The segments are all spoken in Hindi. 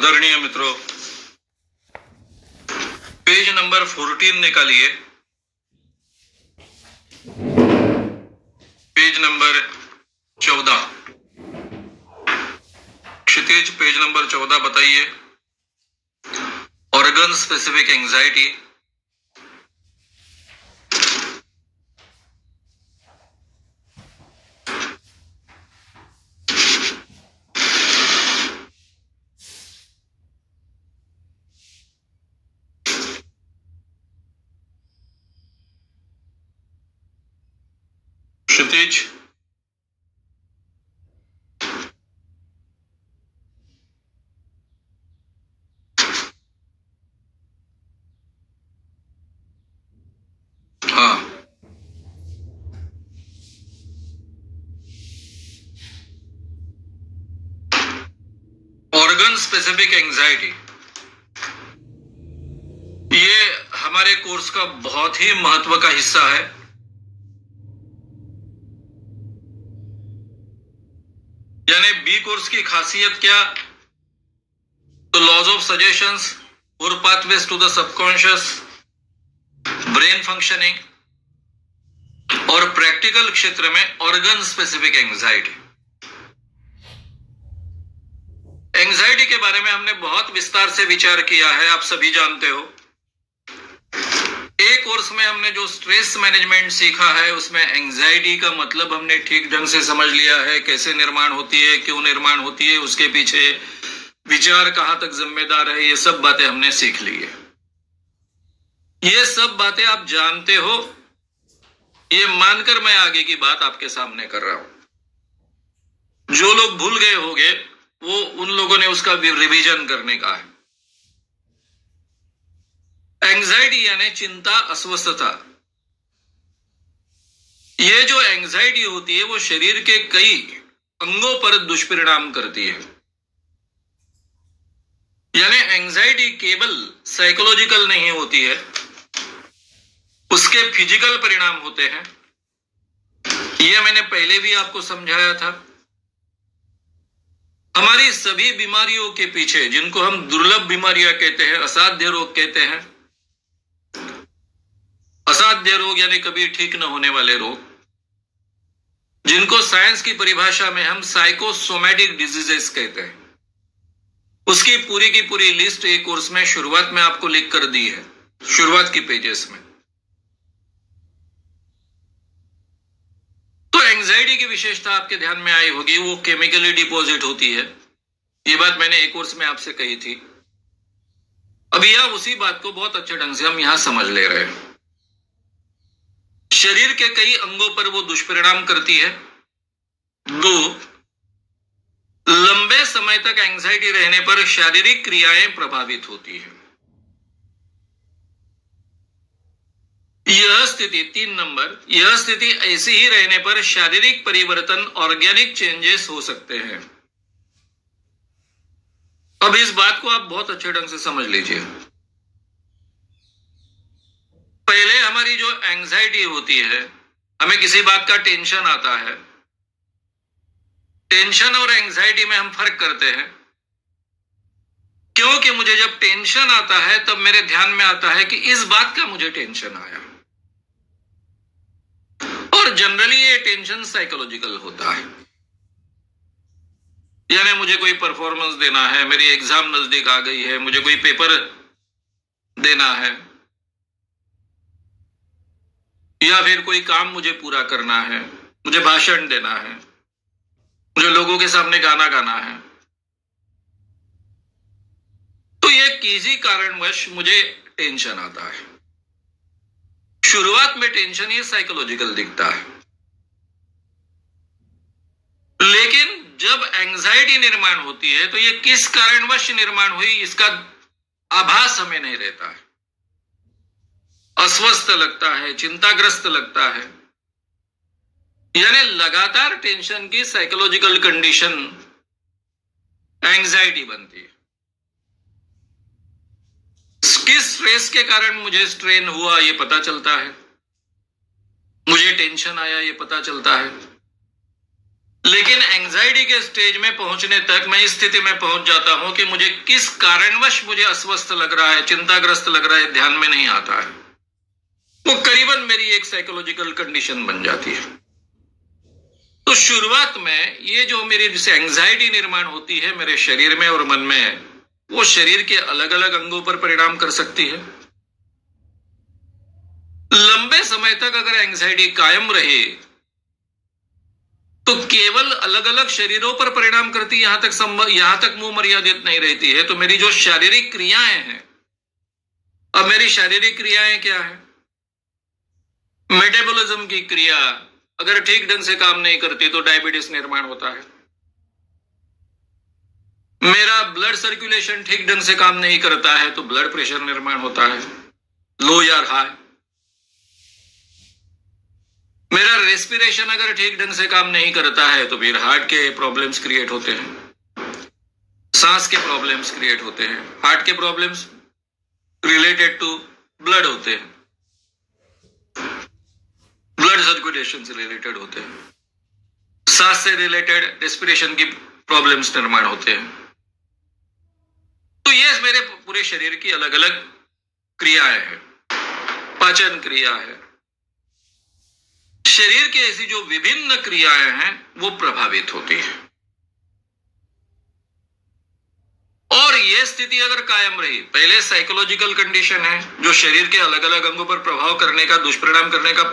आदरणीय मित्रों, पेज नंबर 14 निकालिए। Page number 14। क्षितिज, पेज नंबर 14 बताइए। Organ specific anxiety. क्षितिज, हाँ, ऑर्गन स्पेसिफिक एंजाइटी ये हमारे कोर्स का बहुत ही महत्व का हिस्सा है। यानी बी कोर्स की खासियत क्या? तो lots of suggestions, 4 pathways to the subconscious, brain functioning और प्रैक्टिकल क्षेत्र में ऑर्गन स्पेसिफिक एंजाइटी। एंजाइटी के बारे में हमने बहुत विस्तार से विचार किया है, आप सभी जानते हो। एक कोर्स में हमने जो स्ट्रेस मैनेजमेंट सीखा है उसमें एंजाइटी का मतलब हमने ठीक ढंग से समझ लिया है, कैसे निर्माण होती है, क्यों निर्माण होती है, उसके पीछे विचार कहां तक जिम्मेदार है, ये सब बातें हमने सीख ली है। ये सब बातें आप जानते हो, ये मानकर मैं आगे की बात आपके सामने कर रहा हूं। जो लोग भूल गए होंगे वो उन लोगों ने उसका रिवीजन करने का है। एंजाइटी यानी चिंता, अस्वस्थता। ये जो एंजाइटी होती है वो शरीर के कई अंगों पर दुष्परिणाम करती है। यानी एंजाइटी केवल साइकोलॉजिकल नहीं होती है, उसके फिजिकल परिणाम होते हैं। यह मैंने पहले भी आपको समझाया था। हमारी सभी बीमारियों के पीछे, जिनको हम दुर्लभ बीमारियां कहते हैं, असाध्य रोग कहते हैं, असाध्य रोग यानी कभी ठीक न होने वाले रोग, जिनको साइंस की परिभाषा में हम साइकोसोमैटिक डिजीजेस कहते हैं, उसकी पूरी की पूरी लिस्ट एक कोर्स में शुरुआत में आपको लिख कर दी है, शुरुआत की पेजेस में। तो एंजाइटी की विशेषता आपके ध्यान में आई होगी, वो केमिकली डिपॉजिट होती है। ये बात मैंने एक कोर्स में आपसे कही थी। अभी यह उसी बात को बहुत अच्छे ढंग से हम यहां समझ ले रहे हैं। शरीर के कई अंगों पर वो दुष्परिणाम करती है। 2, लंबे समय तक एंजाइटी रहने पर शारीरिक क्रियाएं प्रभावित होती है। यह स्थिति 3 नंबर, यह स्थिति ऐसी ही रहने पर शारीरिक परिवर्तन, ऑर्गेनिक चेंजेस हो सकते हैं। अब इस बात को आप बहुत अच्छे ढंग से समझ लीजिए। पहले हमारी जो एंजाइटी होती है, हमें किसी बात का टेंशन आता है। टेंशन और एंजाइटी में हम फर्क करते हैं, क्योंकि मुझे जब टेंशन आता है तब मेरे ध्यान में आता है कि इस बात का मुझे टेंशन आया। और जनरली ये टेंशन साइकोलॉजिकल होता है। यानी मुझे कोई परफॉर्मेंस देना है, मेरी एग्जाम नजदीक आ गई है, मुझे कोई पेपर देना है, या फिर कोई काम मुझे पूरा करना है, मुझे भाषण देना है, मुझे लोगों के सामने गाना गाना है। तो ये किसी कारणवश मुझे टेंशन आता है। शुरुआत में टेंशन ये साइकोलॉजिकल दिखता है, लेकिन जब एंजाइटी निर्माण होती है तो ये किस कारणवश निर्माण हुई इसका आभास हमें नहीं रहता है। अस्वस्थ लगता है, चिंताग्रस्त लगता है। यानी लगातार टेंशन की साइकोलॉजिकल कंडीशन एंजाइटी बनती है। किस स्ट्रेस के कारण मुझे स्ट्रेन हुआ ये पता चलता है, मुझे टेंशन आया ये पता चलता है। लेकिन एंजाइटी के स्टेज में पहुंचने तक मैं इस स्थिति में पहुंच जाता हूं कि मुझे किस कारणवश मुझे अस्वस्थ लग रहा है, चिंताग्रस्त लग रहा है, ध्यान में नहीं आता है। वो करीबन मेरी एक साइकोलॉजिकल कंडीशन बन जाती है। तो शुरुआत में ये जो मेरी जिसे एंजाइटी निर्माण होती है मेरे शरीर में और मन में, वो शरीर के अलग अलग अंगों पर परिणाम कर सकती है। लंबे समय तक अगर एंजाइटी कायम रहे तो केवल अलग अलग शरीरों पर परिणाम करती है, यहां तक मुंह मर्यादित नहीं रहती है। तो मेरी जो शारीरिक क्रियाएं हैं, अब मेरी शारीरिक क्रियाएं क्या है? मेटाबॉलिज्म की क्रिया अगर ठीक ढंग से काम नहीं करती तो डायबिटीज निर्माण होता है। मेरा ब्लड सर्कुलेशन ठीक ढंग से काम नहीं करता है तो ब्लड प्रेशर निर्माण होता है, लो या हाई। मेरा रेस्पिरेशन अगर ठीक ढंग से काम नहीं करता है तो फिर हार्ट के प्रॉब्लम्स क्रिएट होते हैं, सांस के प्रॉब्लम्स क्रिएट होते हैं। हार्ट के प्रॉब्लम्स रिलेटेड टू ब्लड होते हैं, ब्लड सर्कुलेशन से रिलेटेड होते हैं। सांस से रिलेटेड रेस्पिरेशन की प्रॉब्लम्स निर्माण होते हैं। तो ये मेरे पूरे शरीर की अलग अलग क्रियाएं हैं, पाचन क्रिया है। शरीर की ऐसी जो विभिन्न क्रियाएं हैं वो प्रभावित होती है। और ये स्थिति अगर कायम रही, पहले साइकोलॉजिकल कंडीशन है जो शरीर के अलग अलग अंगों पर प्रभाव करने का, दुष्परिणाम करने का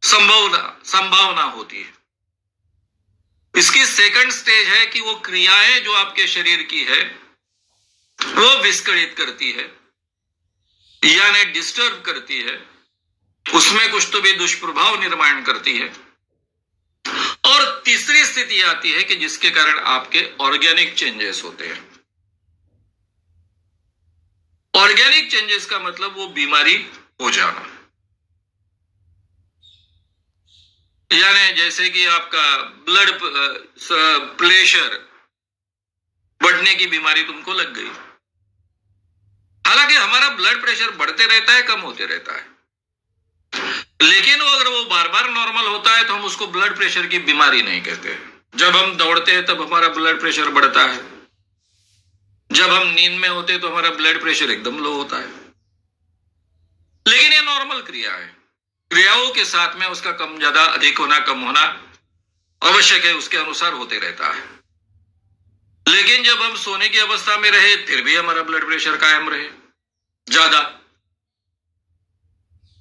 संभावना होती है। इसकी सेकंड स्टेज है कि वो क्रियाएं जो आपके शरीर की है वो विस्कलित करती है, यानी डिस्टर्ब करती है, उसमें कुछ तो भी दुष्प्रभाव निर्माण करती है। और तीसरी स्थिति आती है कि जिसके कारण आपके ऑर्गेनिक चेंजेस होते हैं। ऑर्गेनिक चेंजेस का मतलब वो बीमारी हो जाना, यानी जैसे कि आपका ब्लड प्रेशर बढ़ने की बीमारी तुमको लग गई। हालांकि हमारा ब्लड प्रेशर बढ़ते रहता है, कम होते रहता है, लेकिन अगर वो बार बार नॉर्मल होता है तो हम उसको ब्लड प्रेशर की बीमारी नहीं कहते। जब हम दौड़ते हैं तब हमारा ब्लड प्रेशर बढ़ता है, जब हम नींद में होते हैं तो हमारा ब्लड प्रेशर एकदम लो होता है। लेकिन ये नॉर्मल क्रिया है, क्रियाओं के साथ में उसका कम ज्यादा, अधिक होना, कम होना आवश्यक है, उसके अनुसार होते रहता है। लेकिन जब हम सोने की अवस्था में रहे फिर भी हमारा ब्लड प्रेशर कायम रहे, ज्यादा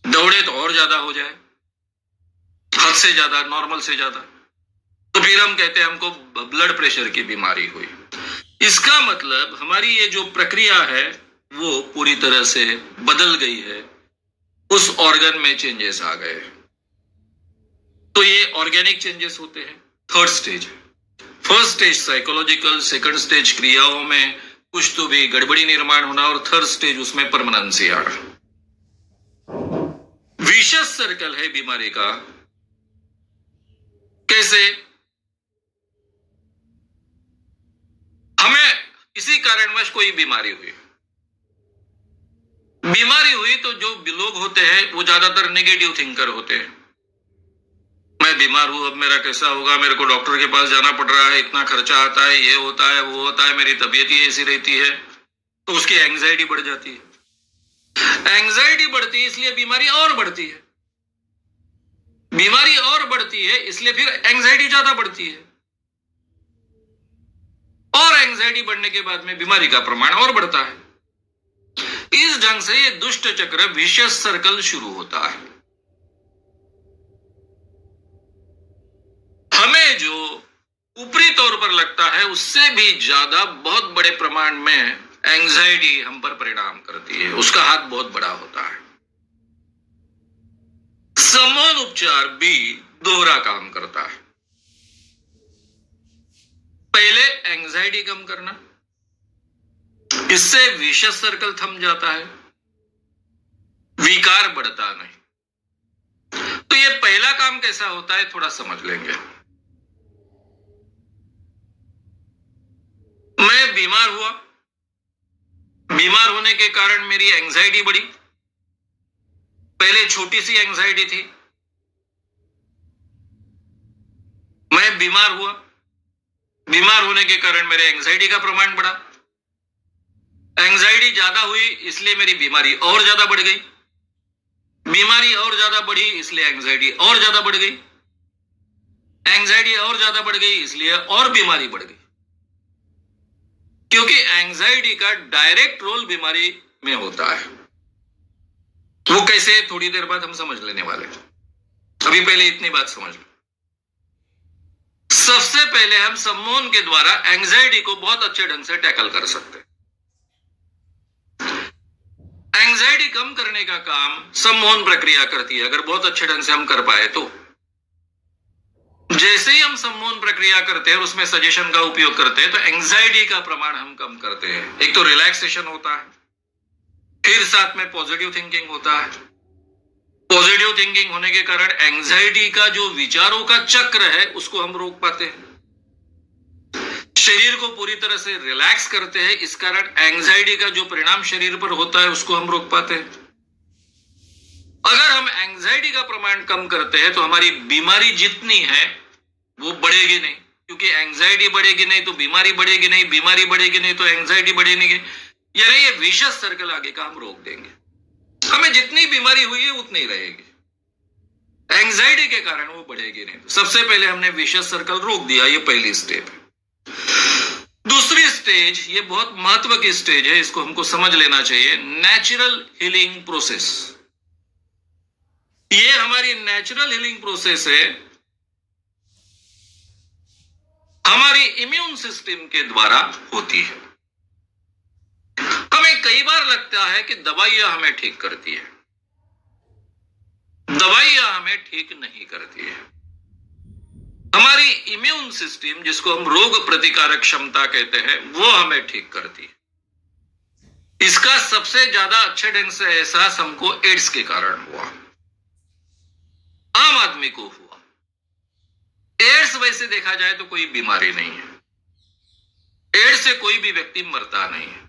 दौड़े तो और ज्यादा हो जाए, हद से ज्यादा, नॉर्मल से ज्यादा, तो फिर हम कहते हैं हमको ब्लड प्रेशर की बीमारी हुई। इसका मतलब हमारी ये जो प्रक्रिया है वो पूरी तरह से बदल गई है, उस ऑर्गन में चेंजेस आ गए। तो ये ऑर्गेनिक चेंजेस होते हैं। Third stage, first stage psychological, second stage क्रियाओं में कुछ तो भी गड़बड़ी निर्माण होना, और थर्ड स्टेज उसमें परमानेंसी आना। विशेष सर्कल है बीमारी का। कैसे? हमें किसी कारणवश कोई बीमारी हुई तो जो लोग होते हैं वो ज्यादातर नेगेटिव थिंकर होते हैं। मैं बीमार हूं, अब मेरा कैसा होगा, मेरे को डॉक्टर के पास जाना पड़ रहा है, इतना खर्चा आता है, ये होता है, वो होता है, मेरी तबीयत ही ऐसी रहती है, तो उसकी एंग्जाइटी बढ़ जाती है। एंग्जाइटी बढ़ती है इसलिए बीमारी और बढ़ती है, बीमारी और बढ़ती है इसलिए फिर एंग्जाइटी ज्यादा बढ़ती है, और एंग्जाइटी बढ़ने के बाद में बीमारी का प्रमाण और बढ़ता है। इस ढंग से ये दुष्ट चक्र, विशियस सर्कल शुरू होता है। हमें जो ऊपरी तौर पर लगता है उससे भी ज्यादा बहुत बड़े प्रमाण में एंग्जाइटी हम पर परिणाम करती है, उसका हाथ बहुत बड़ा होता है। समान उपचार भी दोहरा काम करता है। पहले एंग्जाइटी कम करना, इससे विशेष सर्कल थम जाता है, विकार बढ़ता नहीं। तो ये पहला काम कैसा होता है थोड़ा समझ लेंगे। मैं बीमार हुआ, बीमार होने के कारण मेरी एंग्जाइटी बढ़ी। पहले छोटी सी एंग्जाइटी थी, मैं बीमार हुआ, बीमार होने के कारण मेरे एंजाइटी का प्रमाण बढ़ा, एंजाइटी ज्यादा हुई इसलिए मेरी बीमारी और ज्यादा बढ़ गई, बीमारी और ज्यादा बढ़ी इसलिए एंजाइटी और ज्यादा बढ़ गई, एंजाइटी और ज्यादा बढ़ गई इसलिए और बीमारी बढ़ गई, क्योंकि एंजाइटी का डायरेक्ट रोल बीमारी में होता है। वो कैसे, थोड़ी देर बाद हम समझ लेने वाले हैं। अभी पहले इतनी बात समझ लो। सबसे पहले हम सम्मोहन के द्वारा एंजाइटी को बहुत अच्छे ढंग से टैकल कर सकते हैं। एंजाइटी कम करने का काम सम्मोहन प्रक्रिया करती है, अगर बहुत अच्छे ढंग से हम कर पाए तो। जैसे ही हम सम्मोहन प्रक्रिया करते हैं और उसमें सजेशन का उपयोग करते हैं तो एंजाइटी का प्रमाण हम कम करते हैं। एक तो रिलैक्सेशन होता है, फिर साथ में पॉजिटिव थिंकिंग होता है। पॉजिटिव थिंकिंग होने के कारण एंजाइटी का जो विचारों का चक्र है उसको हम रोक पाते हैं। शरीर को पूरी तरह से रिलैक्स करते हैं, इस कारण एंजाइटी का जो परिणाम शरीर पर होता है उसको हम रोक पाते हैं। अगर हम एंजाइटी का प्रमाण कम करते हैं तो हमारी बीमारी जितनी है वो बढ़ेगी नहीं, क्योंकि एंजाइटी बढ़ेगी नहीं तो बीमारी बढ़ेगी नहीं, बीमारी बढ़ेगी नहीं तो एंजाइटी बढ़ेगी नहीं, यानी ये विशेष सर्कल आगे का हम रोक देंगे। हमें जितनी बीमारी हुई है उतनी रहेगी, एंजाइटी के कारण वो बढ़ेगी नहीं। सबसे पहले हमने विशेष सर्कल रोक दिया, ये पहली स्टेप है। दूसरी स्टेज, ये बहुत महत्व की स्टेज है, इसको हमको समझ लेना चाहिए, नेचुरल हीलिंग प्रोसेस। ये हमारी नेचुरल हीलिंग प्रोसेस है, हमारी इम्यून सिस्टम के द्वारा होती है। हमें कई बार लगता है कि दवाइयां हमें ठीक करती है, दवाइयां हमें ठीक नहीं करती है। हमारी इम्यून सिस्टम, जिसको हम रोग प्रतिकारक क्षमता कहते हैं, वो हमें ठीक करती है। इसका सबसे ज्यादा अच्छे ढंग से एहसास हमको एड्स के कारण हुआ, आम आदमी को हुआ। एड्स वैसे देखा जाए तो कोई बीमारी नहीं है, एड्स से कोई भी व्यक्ति मरता नहीं है,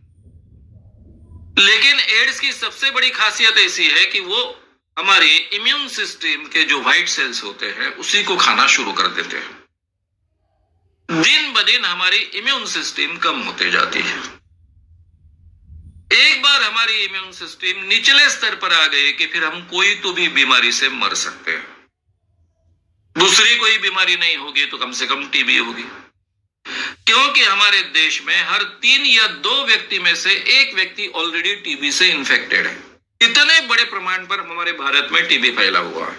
लेकिन एड्स की सबसे बड़ी खासियत ऐसी है कि वो हमारे इम्यून सिस्टम के जो व्हाइट सेल्स होते हैं उसी को खाना शुरू कर देते हैं। दिन ब दिन हमारी इम्यून सिस्टम कम होते जाती है। एक बार हमारी इम्यून सिस्टम निचले स्तर पर आ गई कि फिर हम कोई तो भी बीमारी से मर सकते हैं। दूसरी कोई बीमारी नहीं होगी तो कम से कम टीबी होगी, क्योंकि हमारे देश में हर 3 या 2 व्यक्ति में से एक व्यक्ति ऑलरेडी टीबी से इन्फेक्टेड है। इतने बड़े प्रमाण पर हमारे भारत में टीबी फैला हुआ है,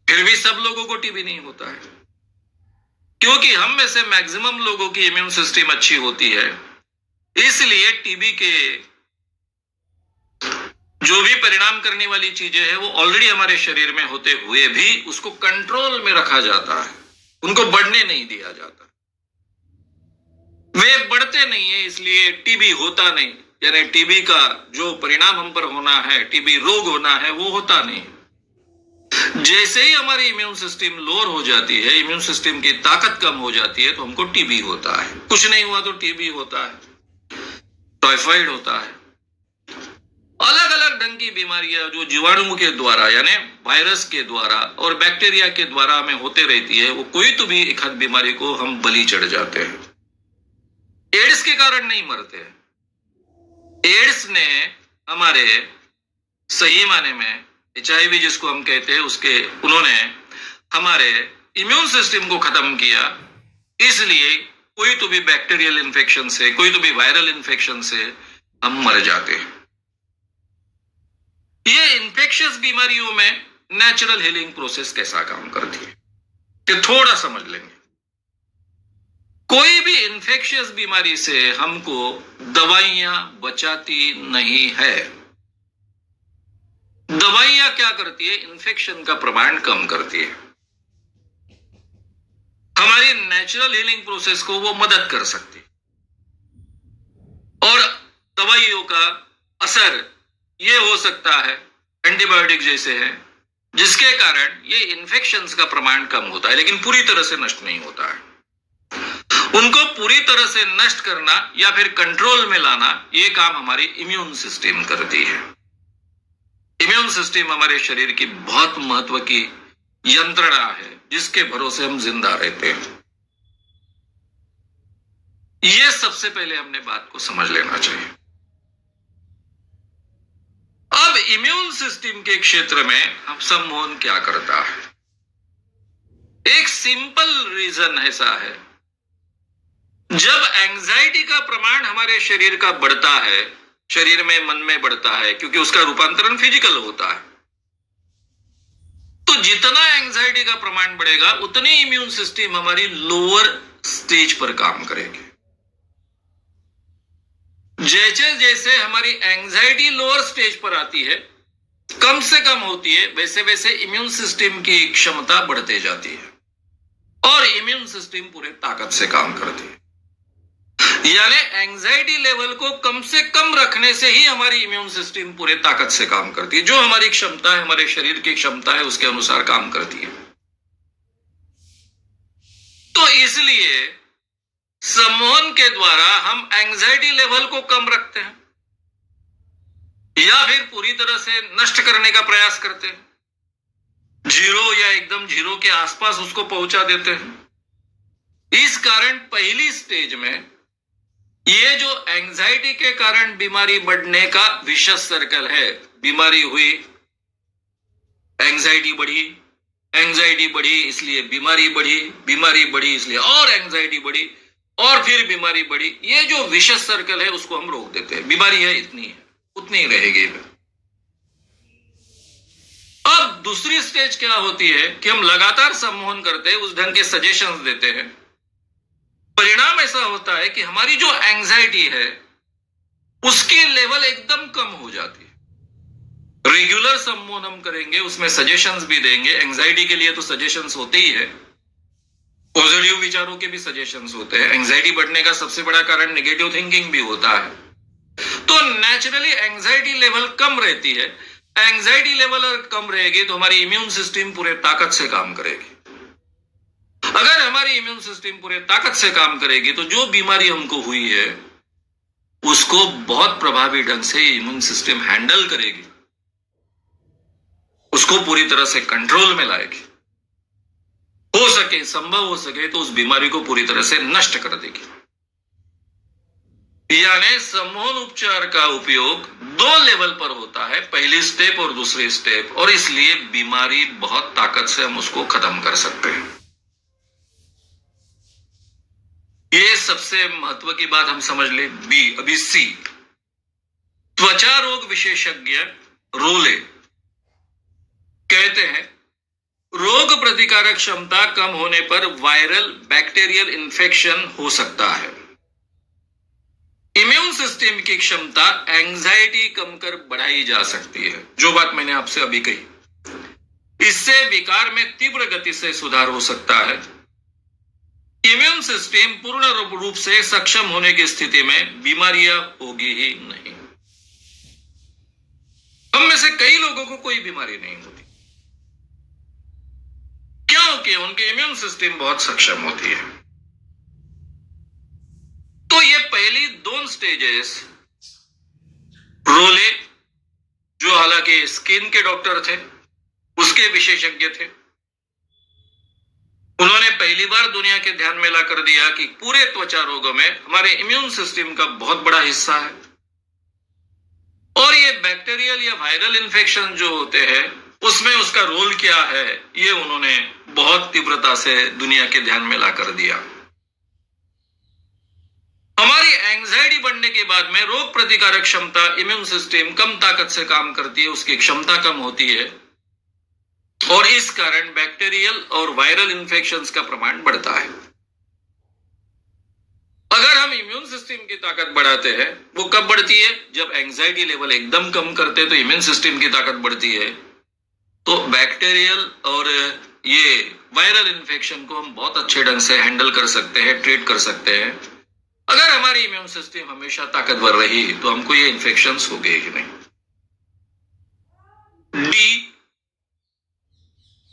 फिर भी सब लोगों को टीबी नहीं होता है, क्योंकि हम में से मैक्सिमम लोगों की इम्यून सिस्टम अच्छी होती है। इसलिए टीबी के जो भी परिणाम करने वाली चीजें हैं वो ऑलरेडी हमारे शरीर में होते हुए भी उसको कंट्रोल में रखा जाता है, उनको बढ़ने नहीं दिया जाता। वे बढ़ते नहीं है, इसलिए टीबी होता नहीं, यानी टीबी का जो परिणाम हम पर होना है, टीबी रोग होना है, वो होता नहीं। जैसे ही हमारी इम्यून सिस्टम लोअर हो जाती है, इम्यून सिस्टम की ताकत कम हो जाती है, तो हमको टीबी होता है। कुछ नहीं हुआ तो टीबी होता है, टाइफाइड होता है, अलग अलग ढंग की बीमारियां जो जीवाणुओं के द्वारा यानी वायरस के द्वारा और बैक्टीरिया के द्वारा हमें होते रहती है। वो कोई तो भी एक आध बीमारी को हम बलि चढ़ जाते हैं। एड्स के कारण नहीं मरते। एड्स ने हमारे सही माने में HIV जिसको हम कहते हैं उसके उन्होंने हमारे इम्यून सिस्टम को खत्म किया। इसलिए कोई तो भी बैक्टीरियल इन्फेक्शन से, कोई तो भी वायरल इन्फेक्शन से हम मर जाते हैं। ये इन्फेक्शियस बीमारियों में नेचुरल हीलिंग प्रोसेस कैसा काम करती है कि थोड़ा समझ लेंगे। कोई भी इन्फेक्शियस बीमारी से हमको दवाइयां बचाती नहीं है। दवाइयां क्या करती है? इन्फेक्शन का प्रमाण कम करती है। हमारी नेचुरल हीलिंग प्रोसेस को वो मदद कर सकती है। और दवाइयों का असर ये हो सकता है एंटीबायोटिक जैसे है, जिसके कारण ये इन्फेक्शंस का प्रमाण कम होता है, लेकिन पूरी तरह से नष्ट नहीं होता है। उनको पूरी तरह से नष्ट करना या फिर कंट्रोल में लाना, ये काम हमारी इम्यून सिस्टम करती है। इम्यून सिस्टम हमारे शरीर की बहुत महत्व की यंत्रणा है जिसके भरोसे हम जिंदा रहते हैं। ये सबसे पहले हमने बात को समझ लेना चाहिए। अब इम्यून सिस्टम के क्षेत्र में हम सम्मोहन क्या करता है? एक सिंपल रीजन ऐसा है, जब एंजाइटी का प्रमाण हमारे शरीर का बढ़ता है, शरीर में मन में बढ़ता है, क्योंकि उसका रूपांतरण फिजिकल होता है, तो जितना एंजाइटी का प्रमाण बढ़ेगा उतनी इम्यून सिस्टम हमारी लोअर स्टेज पर काम करेगी। जैसे जैसे हमारी एंजाइटी लोअर स्टेज पर आती है, कम से कम होती है, वैसे वैसे इम्यून सिस्टम की क्षमता बढ़ते जाती है और इम्यून सिस्टम पूरे ताकत से काम करती है। यानी एंजाइटी लेवल को कम से कम रखने से ही हमारी इम्यून सिस्टम पूरे ताकत से काम करती है। जो हमारी क्षमता है, हमारे शरीर की क्षमता है, उसके अनुसार काम करती है। तो इसलिए सम्मोहन के द्वारा हम एंजाइटी लेवल को कम रखते हैं या फिर पूरी तरह से नष्ट करने का प्रयास करते हैं, जीरो या एकदम जीरो के आसपास उसको पहुंचा देते हैं। इस कारण पहली स्टेज में ये जो एंजाइटी के कारण बीमारी बढ़ने का विशेष सर्कल है, बीमारी हुई, एंजाइटी बढ़ी इसलिए बीमारी बढ़ी, बीमारी बढ़ी इसलिए और एंजाइटी बढ़ी और फिर बीमारी बढ़ी, ये जो विशेष सर्कल है उसको हम रोक देते हैं। बीमारी है इतनी है, उतनी रहेगी। अब दूसरी स्टेज क्या होती है कि हम लगातार सम्मोहन करते हैं, उस ढंग के सजेशंस देते हैं। परिणाम ऐसा होता है कि हमारी जो एंजाइटी है उसकी लेवल एकदम कम हो जाती है। रेगुलर सम्मोहन हम करेंगे, उसमें सजेशंस भी देंगे। एंजाइटी के लिए तो सजेशंस होते ही है, पॉजिटिव विचारों के भी सजेशंस होते हैं। एंजाइटी बढ़ने का सबसे बड़ा कारण नेगेटिव थिंकिंग भी होता है। तो नेचुरली एंजाइटी लेवल कम रहती है। एंजाइटी लेवल अगर कम रहेगी तो हमारी इम्यून सिस्टम पूरे ताकत से काम करेगी। अगर हमारी इम्यून सिस्टम पूरे ताकत से काम करेगी तो जो बीमारी हमको हुई है उसको बहुत प्रभावी ढंग से इम्यून सिस्टम हैंडल करेगी, उसको पूरी तरह से कंट्रोल में लाएगी। हो सके, संभव हो सके तो उस बीमारी को पूरी तरह से नष्ट कर देगी। यानी सम्मोहन उपचार का उपयोग दो लेवल पर होता है, पहली स्टेप और दूसरी स्टेप, और इसलिए बीमारी बहुत ताकत से हम उसको खत्म कर सकते हैं। ये सबसे महत्व की बात हम समझ ले। बी, अभी सी, त्वचा रोग विशेषज्ञ रोले कहते हैं रोग प्रतिकारक क्षमता कम होने पर वायरल बैक्टीरियल इन्फेक्शन हो सकता है। इम्यून सिस्टम की क्षमता एंजाइटी कम कर बढ़ाई जा सकती है, जो बात मैंने आपसे अभी कही। इससे विकार में तीव्र गति से सुधार हो सकता है। इम्यून सिस्टम पूर्ण रूप से सक्षम होने की स्थिति में बीमारियां होगी ही नहीं। हम में से कई लोगों को कोई बीमारी नहीं होती, क्योंकि उनके इम्यून सिस्टम बहुत सक्षम होती है। तो ये पहली दो स्टेजेस रोले, जो हालांकि स्किन के डॉक्टर थे, उसके विशेषज्ञ थे, उन्होंने पहली बार दुनिया के ध्यान में ला कर दिया कि पूरे त्वचा रोगों में हमारे इम्यून सिस्टम का बहुत बड़ा हिस्सा है और ये बैक्टीरियल या वायरल इन्फेक्शन जो होते हैं उसमें उसका रोल क्या है, ये उन्होंने बहुत तीव्रता से दुनिया के ध्यान में ला कर दिया। हमारी एंजाइटी बढ़ने के बाद में रोग प्रतिकारक क्षमता, इम्यून सिस्टम कम ताकत से काम करती है, उसकी क्षमता कम होती है और इस कारण बैक्टीरियल और वायरल इन्फेक्शंस का प्रमाण बढ़ता है। अगर हम इम्यून सिस्टम की ताकत बढ़ाते हैं, वो कब बढ़ती है? जब एंजाइटी लेवल एकदम कम करते हैं तो इम्यून सिस्टम की ताकत बढ़ती है। तो बैक्टीरियल और ये वायरल इन्फेक्शन को हम बहुत अच्छे ढंग से हैंडल कर सकते हैं, ट्रीट कर सकते हैं। अगर हमारी इम्यून सिस्टम हमेशा ताकतवर रही तो हमको ये इन्फेक्शंस हो गए ही नहीं। डी,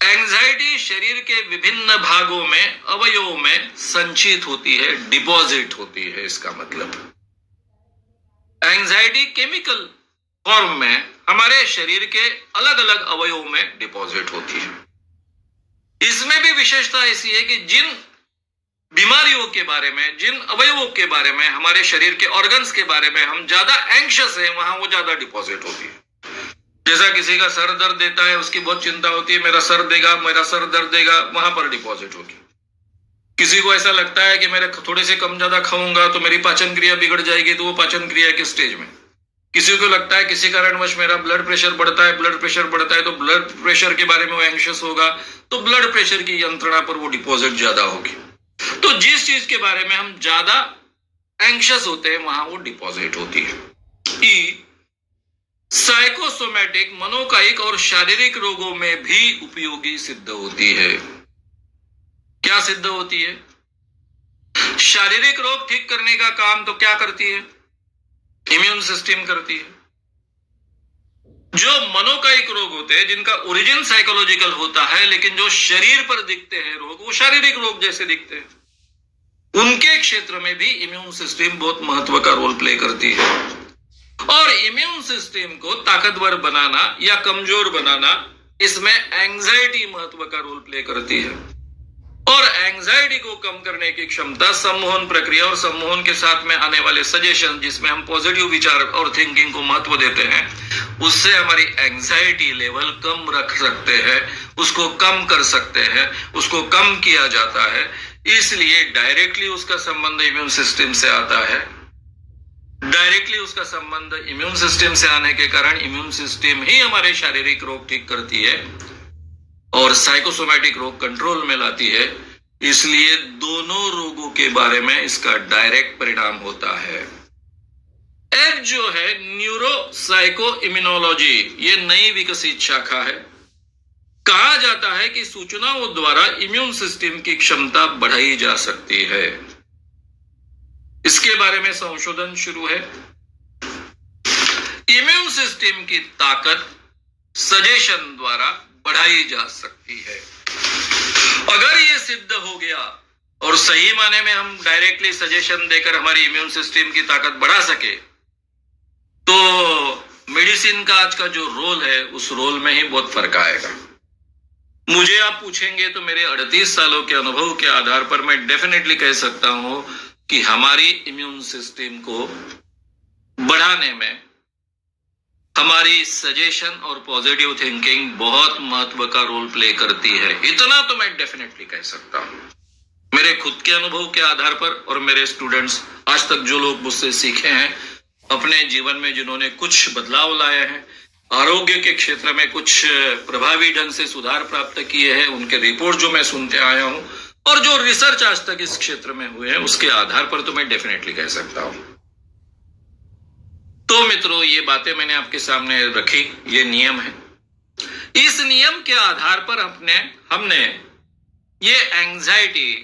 एंजाइटी शरीर के विभिन्न भागों में, अवयवों में संचित होती है, डिपॉजिट होती है। इसका मतलब एंजाइटी केमिकल फॉर्म में हमारे शरीर के अलग अलग अवयवों में डिपॉजिट होती है। इसमें भी विशेषता ऐसी है कि जिन बीमारियों के बारे में, जिन अवयवों के बारे में, हमारे शरीर के ऑर्गन्स के बारे में हम ज्यादा एंग्शियस है, वहां वो ज्यादा डिपॉजिट होती है। जैसा किसी का सर दर्द देता है, उसकी बहुत चिंता होती है, मेरा सर देगा, मेरा सर दर्द देगा, वहां पर डिपॉजिट होगी। किसी को ऐसा लगता है कि मेरे थोड़े से कम ज्यादा खाऊंगा तो मेरी पाचन क्रिया बिगड़ जाएगी, तो वो पाचन क्रिया के स्टेज में। किसी को लगता है किसी कारणवश मेरा ब्लड प्रेशर बढ़ता है, ब्लड प्रेशर बढ़ता है, तो ब्लड प्रेशर के बारे में वो एंग्शियस होगा, तो ब्लड प्रेशर की यंत्रणा पर वो डिपॉजिट ज्यादा होगी। तो जिस चीज के बारे में हम ज्यादा एंग्शियस होते हैं, वहां वो डिपॉजिट होती है। ई साइकोसोमैटिक, मनोकायिक और शारीरिक रोगों में भी उपयोगी सिद्ध होती है। क्या सिद्ध होती है? शारीरिक रोग ठीक करने का काम तो क्या करती है? इम्यून सिस्टम करती है। जो मनोकायिक रोग होते हैं, जिनका ओरिजिन साइकोलॉजिकल होता है, लेकिन जो शरीर पर दिखते हैं रोग, वो शारीरिक रोग जैसे दिखते हैं, उनके क्षेत्र में भी इम्यून सिस्टम बहुत महत्व का रोल प्ले करती है। और इम्यून सिस्टम को ताकतवर बनाना या कमजोर बनाना, इसमें एंजाइटी महत्व का रोल प्ले करती है। और एंजाइटी को कम करने की क्षमता सम्मोहन प्रक्रिया और सम्मोहन के साथ में आने वाले सजेशन, जिसमें हम पॉजिटिव विचार और थिंकिंग को महत्व देते हैं, उससे हमारी एंजाइटी लेवल कम रख सकते हैं, उसको कम कर सकते हैं, उसको कम किया जाता है। इसलिए डायरेक्टली उसका संबंध इम्यून सिस्टम से आता है। डायरेक्टली उसका संबंध इम्यून सिस्टम से आने के कारण इम्यून सिस्टम ही हमारे शारीरिक रोग ठीक करती है और साइकोसोमैटिक रोग कंट्रोल में लाती है। इसलिए दोनों रोगों के बारे में इसका डायरेक्ट परिणाम होता है। अब जो है न्यूरो साइको इम्यूनोलॉजी, ये नई विकसित शाखा है। कहा जाता है कि सूचनाओं द्वारा इम्यून सिस्टम की क्षमता बढ़ाई जा सकती है। इसके बारे में संशोधन शुरू है। इम्यून सिस्टम की ताकत सजेशन द्वारा बढ़ाई जा सकती है। अगर ये सिद्ध हो गया और सही माने में हम डायरेक्टली सजेशन देकर हमारी इम्यून सिस्टम की ताकत बढ़ा सके, तो मेडिसिन का आज का जो रोल है, उस रोल में ही बहुत फर्क आएगा। मुझे आप पूछेंगे तो मेरे 38 सालों के अनुभव के आधार पर मैं डेफिनेटली कह सकता हूं कि हमारी इम्यून सिस्टम को बढ़ाने में हमारी सजेशन और पॉजिटिव थिंकिंग बहुत महत्व का रोल प्ले करती है। इतना तो मैं डेफिनेटली कह सकता हूं मेरे खुद के अनुभव के आधार पर, और मेरे स्टूडेंट्स आज तक जो लोग मुझसे सीखे हैं, अपने जीवन में जिन्होंने कुछ बदलाव लाए हैं, आरोग्य के क्षेत्र में कुछ प्रभावी ढंग से सुधार प्राप्त किए हैं, उनके रिपोर्ट जो मैं सुनते आया हूं और जो रिसर्च आज तक इस क्षेत्र में हुए हैं, उसके आधार पर तो मैं डेफिनेटली कह सकता हूं। तो मित्रों, ये बातें मैंने आपके सामने रखी, ये नियम है। इस नियम के आधार पर हमने ये एंजाइटी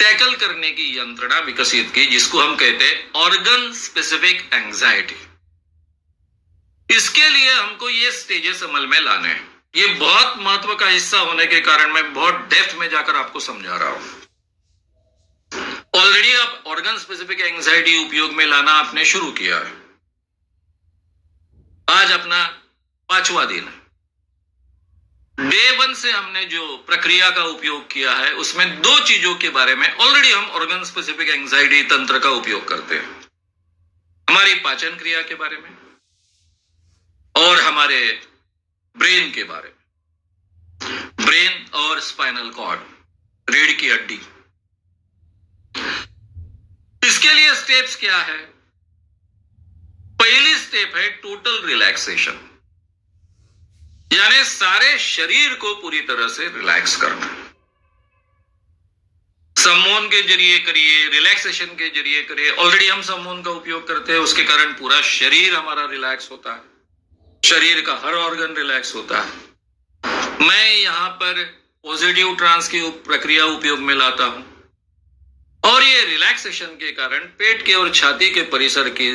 टैकल करने की यंत्रणा विकसित की, जिसको हम कहते हैं ऑर्गन स्पेसिफिक एंजाइटी। इसके लिए हमको ये स्टेजेस अमल में लाने हैं। ये बहुत महत्व का हिस्सा होने के कारण मैं बहुत डेप्थ में जाकर आपको समझा रहा हूं। ऑलरेडी आप ऑर्गन स्पेसिफिक एंजाइटी उपयोग में लाना आपने शुरू किया है। आज अपना 5वां दिन है। डे 1 से हमने जो प्रक्रिया का उपयोग किया है, उसमें 2 चीजों के बारे में ऑलरेडी हम ऑर्गन स्पेसिफिक एंजाइटी तंत्र का उपयोग करते हैं। हमारी पाचन क्रिया के बारे में और हमारे ब्रेन के बारे में। ब्रेन और स्पाइनल कॉर्ड, रीढ़ की हड्डी। इसके लिए स्टेप्स क्या है? पहली स्टेप है टोटल रिलैक्सेशन, यानी सारे शरीर को पूरी तरह से रिलैक्स करना। सम्मोहन के जरिए करिए, रिलैक्सेशन के जरिए करिए। ऑलरेडी हम सम्मोहन का उपयोग करते हैं, उसके कारण पूरा शरीर हमारा रिलैक्स होता है, शरीर का हर ऑर्गन रिलैक्स होता है। मैं यहां पर पॉजिटिव ट्रांस की प्रक्रिया उपयोग में लाता हूं और ये रिलैक्सेशन के कारण पेट के और छाती के परिसर की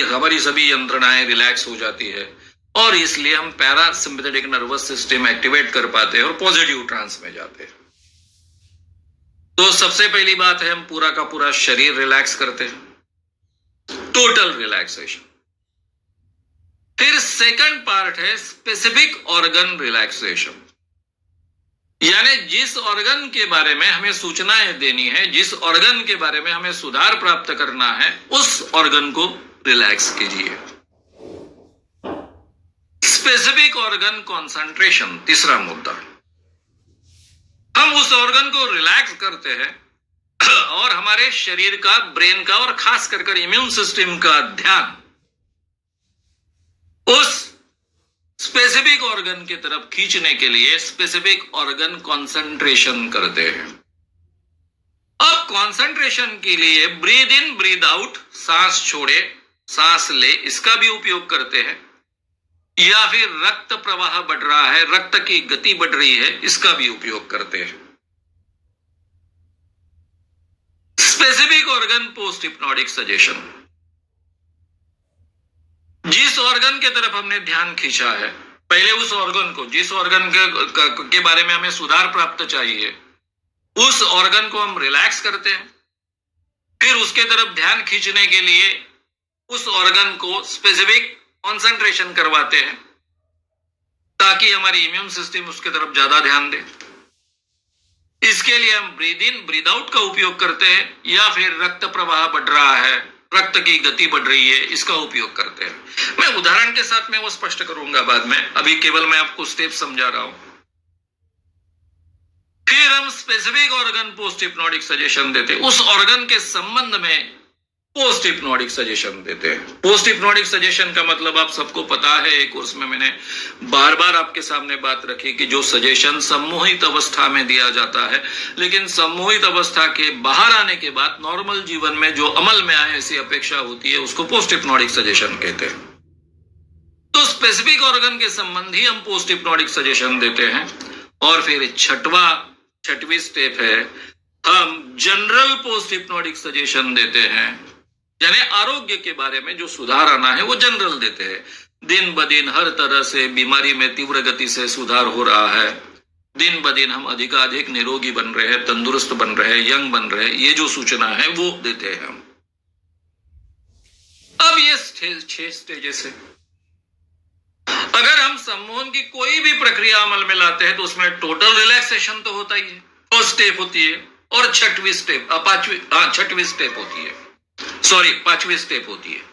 हमारी सभी यंत्रणाएं रिलैक्स हो जाती है और इसलिए हम पैरासिम्पैथेटिक नर्वस सिस्टम एक्टिवेट कर पाते हैं और पॉजिटिव ट्रांस में जाते हैं। तो सबसे पहली बात है, हम पूरा का पूरा शरीर रिलैक्स करते हैं, टोटल रिलैक्सेशन। फिर सेकंड पार्ट है स्पेसिफिक ऑर्गन रिलैक्सेशन। यानी जिस ऑर्गन के बारे में हमें सूचनाएं देनी है, जिस ऑर्गन के बारे में हमें सुधार प्राप्त करना है, उस ऑर्गन को रिलैक्स कीजिए। स्पेसिफिक ऑर्गन कंसंट्रेशन, तीसरा मुद्दा। हम उस ऑर्गन को रिलैक्स करते हैं और हमारे शरीर का, ब्रेन का और खास कर इम्यून सिस्टम का ध्यान उस स्पेसिफिक ऑर्गन की तरफ खींचने के लिए स्पेसिफिक ऑर्गन कंसंट्रेशन करते हैं। अब कंसंट्रेशन के लिए ब्रीद इन ब्रीद आउट, सांस छोड़े सांस ले, इसका भी उपयोग करते हैं, या फिर रक्त प्रवाह बढ़ रहा है, रक्त की गति बढ़ रही है, इसका भी उपयोग करते हैं। Specific organ post hypnotic suggestion, जिस ऑर्गन के तरफ हमने ध्यान खींचा है, पहले उस ऑर्गन को, जिस ऑर्गन के बारे में हमें सुधार प्राप्त चाहिए, उस ऑर्गन को हम रिलैक्स करते हैं। फिर उसके तरफ ध्यान खींचने के लिए उस ऑर्गन को स्पेसिफिक कंसंट्रेशन करवाते हैं ताकि हमारी इम्यून सिस्टम उसके तरफ ज्यादा ध्यान दे। इसके लिए हम ब्रीद इन ब्रीद आउट का उपयोग करते हैं, या फिर रक्त प्रवाह बढ़ रहा है, रक्त की गति बढ़ रही है, इसका उपयोग करते हैं। मैं उदाहरण के साथ में वो स्पष्ट करूंगा बाद में, अभी केवल मैं आपको स्टेप समझा रहा हूं। फिर हम specific organ post hypnotic suggestion देते हैं, उस ऑर्गन के संबंध में पोस्ट हिप्नोटिक सजेशन देते हैं। पोस्ट हिप्नोटिक सजेशन का मतलब आप सबको पता है, एक कोर्स में मैंने बार बार आपके सामने बात रखी कि जो सजेशन सम्मोहित अवस्था में दिया जाता है, लेकिन सम्मोहित अवस्था के बाहर आने के बाद नॉर्मल जीवन में जो अमल में आए ऐसी अपेक्षा होती है, उसको पोस्ट हिप्नोटिक सजेशन कहते हैं। तो स्पेसिफिक ऑर्गन के संबंधी हम पोस्ट हिप्नोटिक सजेशन देते हैं। और फिर छठवीं स्टेप है, हम जनरल पोस्ट हिप्नोटिक सजेशन देते हैं, यानी आरोग्य के बारे में जो सुधार आना है वो जनरल देते हैं। दिन ब दिन हर तरह से बीमारी में तीव्र गति से सुधार हो रहा है, दिन ब दिन हम अधिकाधिक निरोगी बन रहे हैं, तंदुरुस्त बन रहे हैं, यंग बन रहे हैं, ये जो सूचना है वो देते हैं हम। अब ये 6 स्टेजेस है। अगर हम सम्मोहन की कोई भी प्रक्रिया अमल में लाते हैं तो उसमें टोटल रिलैक्सेशन तो होता ही है, फर्स्ट स्टेप होती है, और छठवीं स्टेप होती है,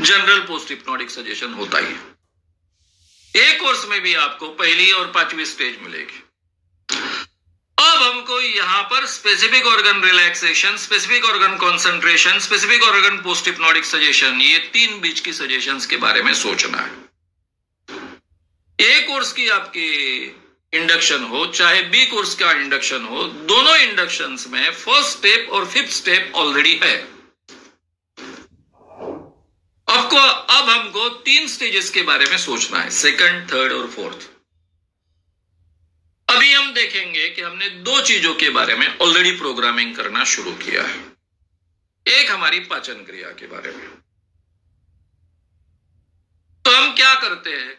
जनरल पोस्ट हिप्नोटिक सजेशन होता ही है। एक कोर्स में भी आपको पहली और 5वीं स्टेज मिलेगी। अब हमको यहां पर specific organ relaxation, specific organ concentration, specific organ post hypnotic suggestion, ये 3 बीच की सजेशंस के बारे में सोचना है। ए कोर्स की आपकी इंडक्शन हो चाहे बी कोर्स का इंडक्शन हो, दोनों इंडक्शंस में फर्स्ट स्टेप और 5th स्टेप ऑलरेडी है। अब हमको 3 स्टेजेस के बारे में सोचना है, 2nd, 3rd और 4th। अभी हम देखेंगे कि हमने 2 चीजों के बारे में ऑलरेडी प्रोग्रामिंग करना शुरू किया है। एक हमारी पाचन क्रिया के बारे में। तो हम क्या करते हैं,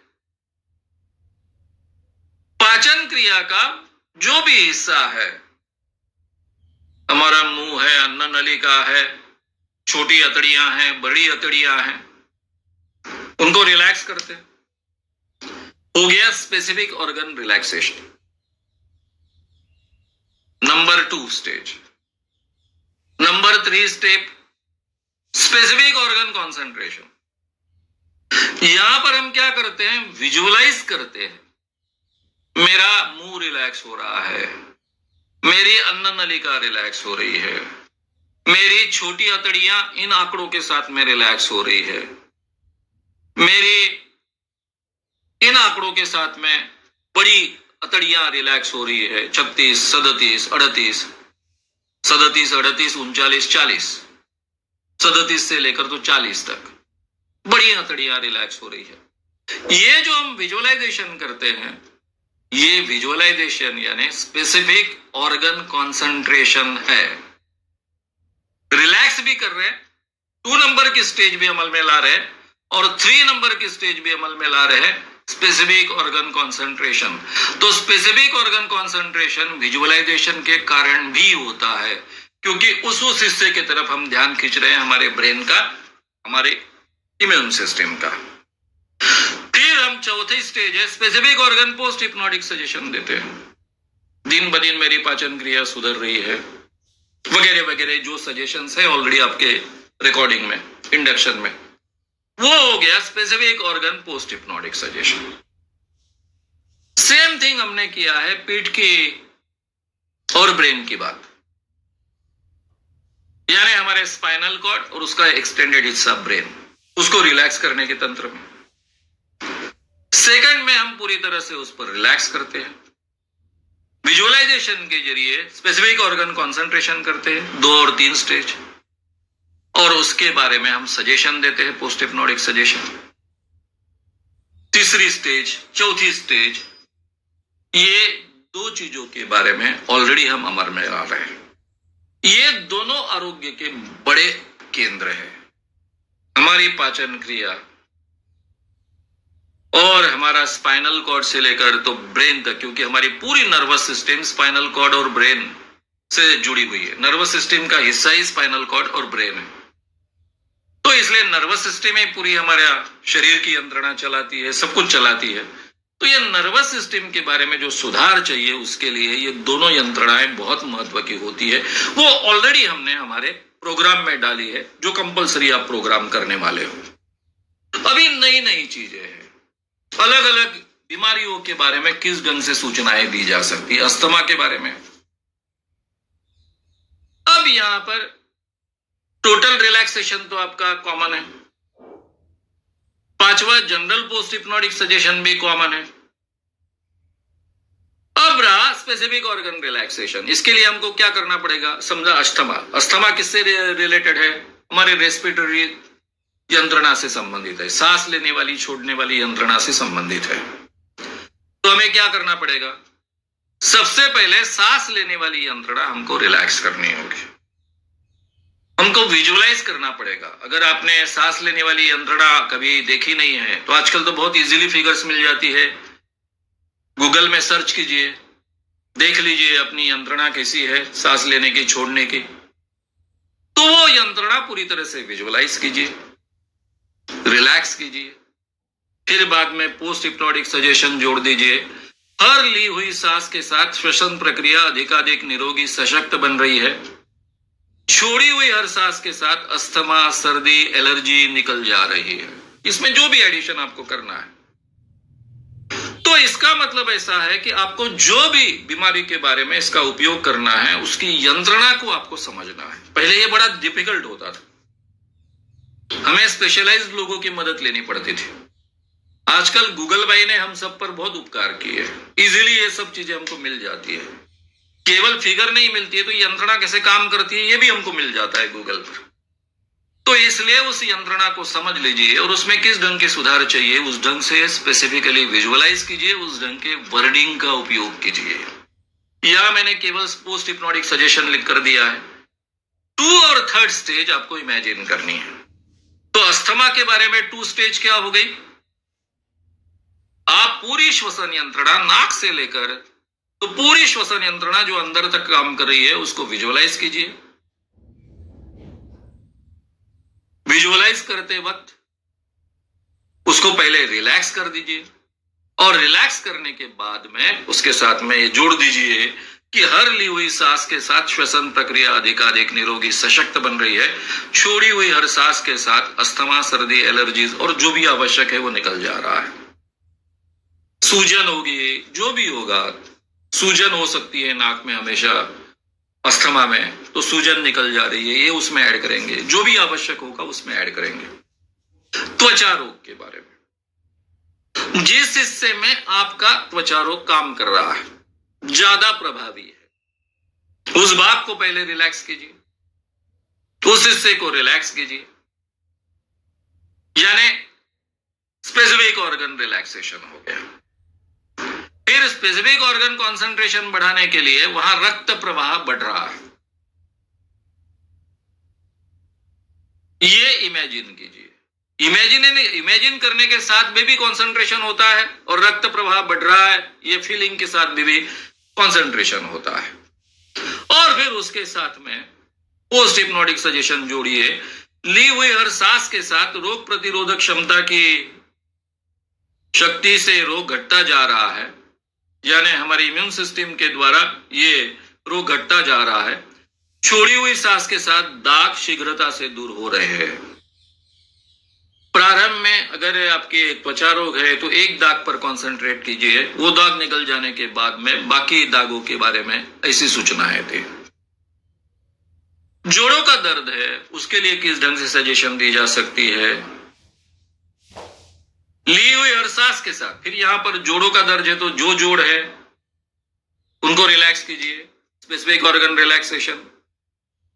पाचन क्रिया का जो भी हिस्सा है, हमारा मुंह है, अन्न नलिका है, छोटी अतड़ियां हैं, बड़ी अतड़ियां हैं, उनको रिलैक्स करते हैं। हो गया specific organ relaxation. Number 2 stage. Number 3 step, specific organ concentration. यहां पर हम क्या करते हैं, विजुअलाइज करते हैं, मेरा मुंह रिलैक्स हो रहा है, मेरी अन्न नलिका रिलैक्स हो रही है, मेरी छोटी अतड़ियां इन आंकड़ों के साथ में रिलैक्स हो रही है, मेरी इन आंकड़ों के साथ में बड़ी अतड़ियां रिलैक्स हो रही है, 36, 37, 38, 37, 38, 39, 40, 37 से लेकर तो 40 तक बड़ी अतड़ियां रिलैक्स हो रही है। ये जो हम विजुअलाइजेशन करते हैं, ये विजुअलाइजेशन यानी स्पेसिफिक ऑर्गन कंसंट्रेशन है। रिलैक्स भी कर रहे हैं, 2 नंबर की स्टेज भी अमल में ला रहे हैं और 3 नंबर की स्टेज भी अमल में ला रहे हैं, स्पेसिफिक ऑर्गन कंसंट्रेशन। तो स्पेसिफिक ऑर्गन कंसंट्रेशन विजुअलाइजेशन के कारण भी होता है, क्योंकि उस हिस्से की तरफ हम ध्यान खींच रहे हैं, हमारे ब्रेन का, हमारे इम्यून सिस्टम का। फिर हम चौथी स्टेज है, specific organ post hypnotic suggestion देते हैं। दिन ब दिन मेरी पाचन क्रिया सुधर रही है, वगैरह वगैरह जो सजेशंस है ऑलरेडी आपके रिकॉर्डिंग में, इंडक्शन में, वो हो गया specific organ post hypnotic suggestion. Same thing हमने किया है पीठ की और ब्रेन की बात, यानी हमारे स्पाइनल कॉर्ड और उसका एक्सटेंडेड हिस्सा ब्रेन, उसको रिलैक्स करने के तंत्र में सेकंड में हम पूरी तरह से उस पर रिलैक्स करते हैं। विजुअलाइजेशन के जरिए स्पेसिफिक ऑर्गन कंसंट्रेशन करते हैं 2 और 3 स्टेज, और उसके बारे में हम सजेशन देते हैं पोस्ट हिप्नोटिक सजेशन। तीसरी स्टेज, चौथी स्टेज, ये 2 चीजों के बारे में ऑलरेडी हम अमर में आ रहे हैं। ये दोनों आरोग्य के बड़े केंद्र हैं, हमारी पाचन क्रिया और हमारा स्पाइनल कॉर्ड से लेकर तो ब्रेन तक, क्योंकि हमारी पूरी नर्वस सिस्टम स्पाइनल कॉर्ड और ब्रेन से जुड़ी हुई है। नर्वस सिस्टम का हिस्सा ही स्पाइनल कॉर्ड और ब्रेन है, तो इसलिए नर्वस सिस्टम ही पूरी हमारे शरीर की यंत्रणा चलाती है, सब कुछ चलाती है। तो ये नर्वस सिस्टम के बारे में जो सुधार चाहिए, उसके लिए ये दोनों यंत्रणाएं बहुत महत्व की होती है। वो ऑलरेडी हमने हमारे प्रोग्राम में डाली है, जो कंपलसरी आप प्रोग्राम करने वाले हो। अभी नई नई चीजें हैं, अलग अलग बीमारियों के बारे में किस ढंग से सूचनाएं दी जा सकती है, अस्थमा के बारे में। अब यहां पर टोटल रिलैक्सेशन तो आपका कॉमन है, 5वां जनरल पोस्ट हिप्नोटिक सजेशन भी कॉमन है। अब रहा स्पेसिफिक ऑर्गन रिलैक्सेशन। इसके लिए हमको क्या करना पड़ेगा? समझा अस्थमा, अस्थमा किससे रिलेटेड है? हमारे रेस्पिरेटरी यंत्रणा से संबंधित है, सांस लेने वाली छोड़ने वाली यंत्रणा से संबंधित है। तो हमें क्या करना पड़ेगा? सबसे पहले सांस लेने वाली यंत्रणा हमको रिलैक्स करनी होगी, हमको विजुअलाइज करना पड़ेगा। अगर आपने सांस लेने वाली यंत्रणा कभी देखी नहीं है तो आजकल तो बहुत इजीली फिगर्स मिल जाती है, गूगल में सर्च कीजिए, देख लीजिए अपनी यंत्रणा कैसी है सांस लेने की छोड़ने की। तो वो यंत्रणा पूरी तरह से विजुअलाइज कीजिए, रिलैक्स कीजिए, फिर बाद में पोस्ट हिप्नोटिक सजेशन जोड़ दीजिए। हर ली हुई सांस के साथ श्वसन प्रक्रिया अधिकाधिक निरोगी सशक्त बन रही है, छोड़ी हुई हर सांस के साथ अस्थमा, सर्दी, एलर्जी निकल जा रही है। इसमें जो भी एडिशन आपको करना है, तो इसका मतलब ऐसा है कि आपको जो भी बीमारी के बारे में इसका उपयोग करना है, उसकी यंत्रणा को आपको समझना है। पहले ये बड़ा डिफिकल्ट होता था, हमें स्पेशलाइज्ड लोगों की मदद लेनी पड़ती थी। आजकल गूगल भाई ने हम सब पर बहुत उपकार किए, इजीली ये सब चीजें हमको मिल जाती है। केवल फिगर नहीं मिलती है तो यंत्रणा कैसे काम करती है ये भी हमको मिल जाता है गूगल पर। तो इसलिए उस यंत्रणा को समझ लीजिए और उसमें किस ढंग के सुधार चाहिए उस ढंग से स्पेसिफिकली विजुअलाइज कीजिए, उस ढंग के वर्डिंग का उपयोग कीजिए। या मैंने केवल पोस्ट हिप्नोटिक सजेशन लिख कर दिया है। 2 और 3rd स्टेज आपको इमेजिन करनी है। तो अस्थमा के बारे में 2 स्टेज क्या हो गई? आप पूरी श्वसन यंत्रणा नाक से लेकर तो पूरी श्वसन यंत्रणा जो अंदर तक काम कर रही है उसको विजुअलाइज कीजिए। विजुअलाइज करते वक्त उसको पहले रिलैक्स कर दीजिए और रिलैक्स करने के बाद में उसके साथ में ये जोड़ दीजिए कि हर ली हुई सांस के साथ श्वसन प्रक्रिया अधिकाधिक निरोगी सशक्त बन रही है, छोड़ी हुई हर सांस के साथ अस्थमा, सर्दी, एलर्जीज और जो भी आवश्यक है वो निकल जा रहा है। सूजन होगी, जो भी होगा, सूजन हो सकती है नाक में हमेशा अस्थमा में, तो सूजन निकल जा रही है, ये उसमें ऐड करेंगे। जो भी आवश्यक होगा उसमें ऐड करेंगे। त्वचा रोग के बारे में, जिस हिस्से में आपका त्वचा रोग काम कर रहा है, ज्यादा प्रभावी है, उस भाग को पहले रिलैक्स कीजिए, उस हिस्से को रिलैक्स कीजिए, यानी स्पेसिफिक ऑर्गन रिलैक्सेशन हो गया। फिर स्पेसिफिक ऑर्गन कंसंट्रेशन बढ़ाने के लिए वहां रक्त प्रवाह बढ़ रहा है, ये इमेजिन कीजिए। इमेजिन करने के साथ में भी कंसंट्रेशन होता है और रक्त प्रवाह बढ़ रहा है, ये फीलिंग के साथ भी कंसंट्रेशन होता है। और फिर उसके साथ में पोस्ट हिप्नोटिक सजेशन जोड़िए, ली हुई हर सांस के साथ रोग प्रतिरोधक क्षमता की शक्ति से रोग घटता जा रहा है, यानी हमारे इम्यून सिस्टम के द्वारा ये रोग घटता जा रहा है। छोड़ी हुई सांस के साथ दाग शीघ्रता से दूर हो रहे हैं। प्रारंभ में अगर आपके त्वचा रोग है तो एक दाग पर कंसंट्रेट कीजिए, वो दाग निकल जाने के बाद में बाकी दागों के बारे में ऐसी सूचनाएं थी। जोड़ों का दर्द है, उसके लिए किस ढंग से सजेशन दी जा सकती है? ली हुई हर सांस के साथ, फिर यहां पर जोड़ों का दर्द है तो जो जोड़ है उनको रिलैक्स कीजिए, स्पेसिफिक ऑर्गन रिलैक्सेशन।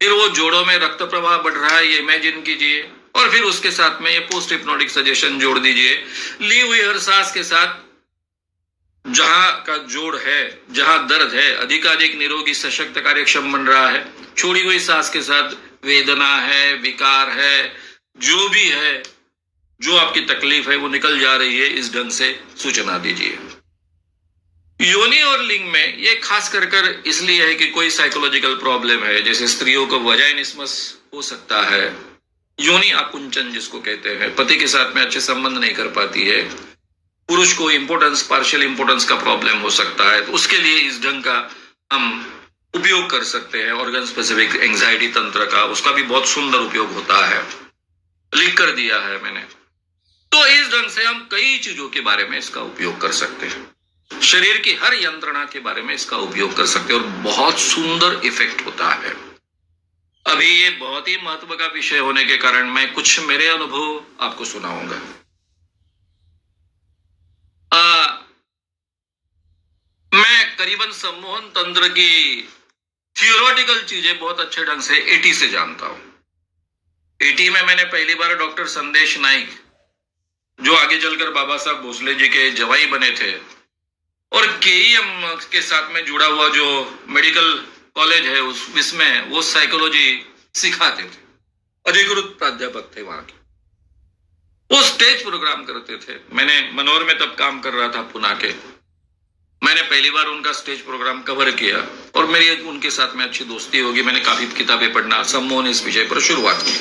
फिर वो जोड़ों में रक्त प्रवाह बढ़ रहा है ये इमेजिन कीजिए, और फिर उसके साथ में ये पोस्ट हिप्नोटिक सजेशन जोड़ दीजिए। ली हुई हर सांस के साथ जहां का जोड़ है, जहां दर्द है, अधिकाधिक निरोगी सशक्त कार्यक्षम बन रहा है। छोड़ी हुई सांस के साथ वेदना है, विकार है, जो भी है, जो आपकी तकलीफ है वो निकल जा रही है, इस ढंग से सूचना दीजिए। योनि और लिंग में ये खास कर इसलिए है कि कोई साइकोलॉजिकल प्रॉब्लम है, जैसे स्त्रियों को वजाइनिस्मस हो सकता है, योनि आकुंचन जिसको कहते हैं, पति के साथ में अच्छे संबंध नहीं कर पाती है, पुरुष को इंपोर्टेंस, पार्शियल इंपोर्टेंस का प्रॉब्लम हो सकता है, तो उसके लिए इस ढंग का हम उपयोग कर सकते हैं। ऑर्गन स्पेसिफिक एंजाइटी तंत्र का, उसका भी बहुत सुंदर उपयोग होता है, लिख कर दिया है मैंने। तो इस ढंग से हम कई चीजों के बारे में इसका उपयोग कर सकते हैं, शरीर की हर यंत्रणा के बारे में इसका उपयोग कर सकते हैं, और बहुत सुंदर इफेक्ट होता है। अभी ये बहुत ही महत्व का विषय होने के कारण मैं कुछ मेरे अनुभव आपको सुनाऊंगा। मैं करीबन सम्मोहन तंत्र की थियोरेटिकल चीजें बहुत अच्छे ढंग से एटी से जानता हूं। एटी में मैंने पहली बार डॉक्टर संदेश नाइक, जो आगे चलकर बाबा साहब भोसले जी के जवाई बने थे, और केईएम के साथ में जुड़ा हुआ जो मेडिकल कॉलेज है उसमें वो साइकोलॉजी सिखाते थे, अधिकृत प्राध्यापक थे वहां के, वो स्टेज प्रोग्राम करते थे। मैंने मनोहर में तब काम कर रहा था पुणे के, मैंने पहली बार उनका स्टेज प्रोग्राम कवर किया, और मेरी उनके साथ में अच्छी दोस्ती होगी। मैंने काफी किताबें पढ़ना, सम्मोहन इस विषय पर शुरुआत की।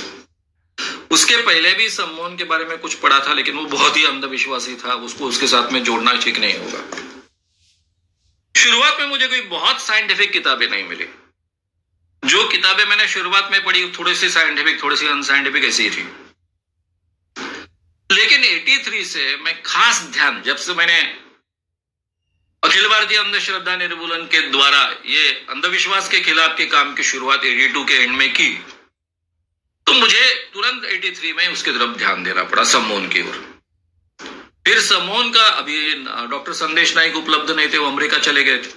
उसके पहले भी सम्मोहन के बारे में कुछ पढ़ा था, लेकिन वो बहुत ही अंधविश्वासी था, उसको उसके साथ में जोड़ना ठीक नहीं होगा। शुरुआत में मुझे कोई बहुत साइंटिफिक किताबें नहीं मिली। जो किताबें मैंने शुरुआत में पढ़ी थोड़ी सी साइंटिफिक, थोड़ी सी अनसाइंटिफिक ऐसी ही थी। लेकिन 83 से मैं खास ध्यान, जब से मैंने अखिल भारतीय अंधश्रद्धा निर्मूलन के द्वारा ये अंधविश्वास के खिलाफ के काम की शुरुआत 82 के एंड में की, तो मुझे तुरंत 83 में उसकी तरफ ध्यान देना पड़ा, सम्मोहन की ओर। फिर सम्मोहन का, अभी डॉक्टर संदेश नाइक उपलब्ध नहीं थे, वो अमेरिका चले गए थे,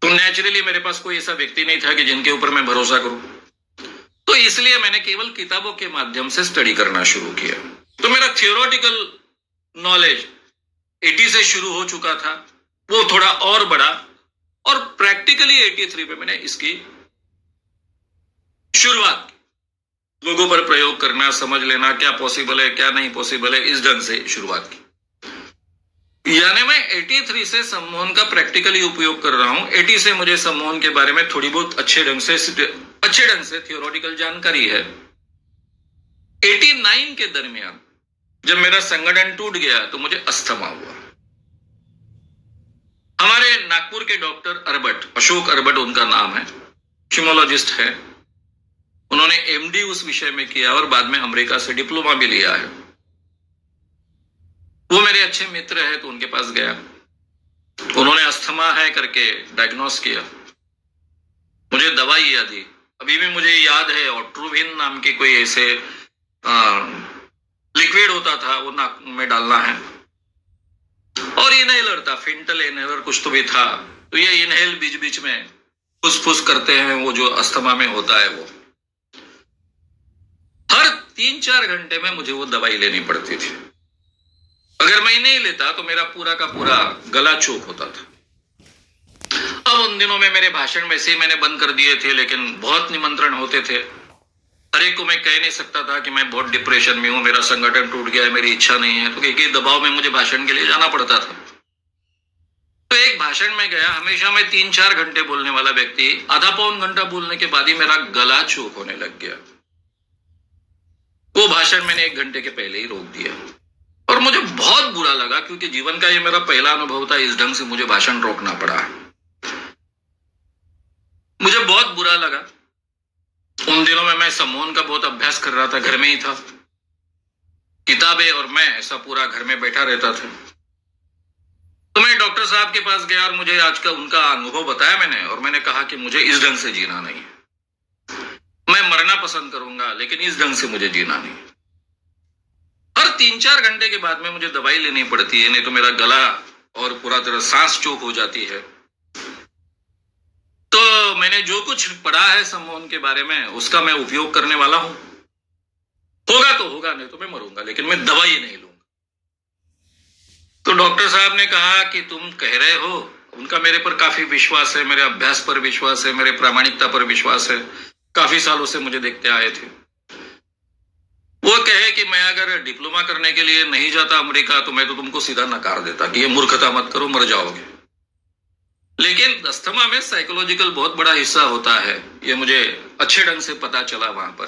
तो नेचुरली मेरे पास कोई ऐसा व्यक्ति नहीं था कि जिनके ऊपर मैं भरोसा करूं, तो इसलिए मैंने केवल किताबों के माध्यम से स्टडी करना शुरू किया। तो मेरा थियोरेटिकल नॉलेज 80 से शुरू हो चुका था, वो थोड़ा और बढ़ा, और प्रैक्टिकली 83 पे मैंने इसकी शुरुआत, लोगों पर प्रयोग करना, समझ लेना क्या पॉसिबल है क्या नहीं पॉसिबल है, इस ढंग से शुरुआत की। यानी मैं 83 से सम्मोहन का प्रैक्टिकली उपयोग कर रहा हूं। 80 से मुझे सम्मोहन के बारे में थोड़ी बहुत अच्छे ढंग से थियोरेटिकल जानकारी है। 89 के दरमियान जब मेरा संगठन टूट गया तो मुझे अस्थमा हुआ। हमारे नागपुर के डॉक्टर अरबट, अशोक अरबट उनका नाम है, न्यूरोलॉजिस्ट है, उन्होंने एमडी उस विषय में किया और बाद में अमेरिका से डिप्लोमा भी लिया है। वो मेरे अच्छे मित्र है, तो उनके पास गया, उन्होंने अस्थमा है करके डायग्नोस किया, मुझे दवाई याद दी, अभी भी मुझे याद है। ऑट्रोविन नाम की कोई ऐसे लिक्विड होता था, वो नाक में डालना है, और इनहेलर था, फेंटल इनहेलर कुछ तो भी था, तो ये इनहेल बीच बीच में फुस करते हैं, वो जो अस्थमा में होता है, वो हर 3-4 घंटे में मुझे वो दवाई लेनी पड़ती थी। अगर मैं नहीं लेता तो मेरा पूरा का पूरा गला चोक होता था। अब उन दिनों में मेरे भाषण वैसे ही मैंने बंद कर दिए थे, लेकिन बहुत निमंत्रण होते थे। हर एक को मैं कह नहीं सकता था कि मैं बहुत डिप्रेशन में हूं, मेरा संगठन टूट गया है, मेरी इच्छा नहीं है, तो एक दबाव में मुझे भाषण के लिए जाना पड़ता था। तो एक भाषण में गया, हमेशा मैं 3-4 घंटे बोलने वाला व्यक्ति आधा पौन घंटा बोलने के बाद ही मेरा गला चोक होने लग गया। वो भाषण मैंने 1 घंटे के पहले ही रोक दिया, और मुझे बहुत बुरा लगा, क्योंकि जीवन का ये मेरा पहला अनुभव था, इस ढंग से मुझे भाषण रोकना पड़ा। मुझे बहुत बुरा लगा। उन दिनों में मैं सम्मोहन का बहुत अभ्यास कर रहा था, घर में ही था, किताबें और मैं ऐसा पूरा घर में बैठा रहता था। तो मैं डॉक्टर साहब के पास गया और मुझे आज का उनका अनुभव बताया मैंने, और मैंने कहा कि मुझे इस ढंग से जीना नहीं है, मैं मरना पसंद करूंगा लेकिन इस ढंग से मुझे जीना नहीं। हर 3-4 घंटे के बाद में मुझे दवाई लेनी पड़ती है, नहीं तो मेरा गला और पूरा तरह सांस चोक हो जाती है। तो मैंने जो कुछ पढ़ा है सम्मोहन के बारे में उसका मैं उपयोग करने वाला हूं। होगा तो होगा, नहीं तो मैं मरूंगा, लेकिन मैं दवाई नहीं लूंगा। तो डॉक्टर साहब ने कहा कि तुम कह रहे हो, उनका मेरे पर काफी विश्वास है, मेरे अभ्यास पर विश्वास है, मेरे प्रामाणिकता पर विश्वास है, काफी सालों से मुझे देखते आए थे। वो कहे कि मैं अगर डिप्लोमा करने के लिए नहीं जाता अमेरिका तो मैं तो तुमको सीधा नकार देता कि ये मूर्खता मत करो, मर जाओगे। लेकिन अस्थमा में साइकोलॉजिकल बहुत बड़ा हिस्सा होता है, ये मुझे अच्छे ढंग से पता चला वहां पर।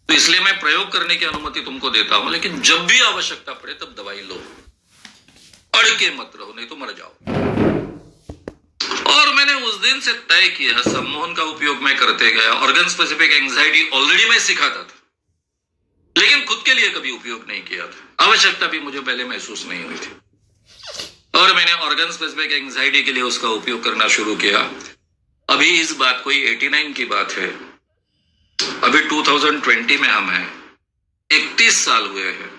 तो इसलिए मैं प्रयोग करने की अनुमति तुमको देता हूं, लेकिन जब भी आवश्यकता पड़े तब दवाई लो, अड़ के मत रहो, नहीं तो मर जाओ। और मैंने उस दिन से तय किया, सम्मोहन का उपयोग मैं करते गया। ऑर्गन स्पेसिफिक एंजाइटी ऑलरेडी मैं सिखाता था, लेकिन खुद के लिए कभी उपयोग नहीं किया था। आवश्यकता भी मुझे पहले महसूस नहीं हुई थी, और मैंने ऑर्गन स्पेसिफिक एंजाइटी के लिए उसका उपयोग करना शुरू किया। अभी इस बात कोई 89 की बात है, अभी 2020 में हम हैं, 31 साल हुए हैं।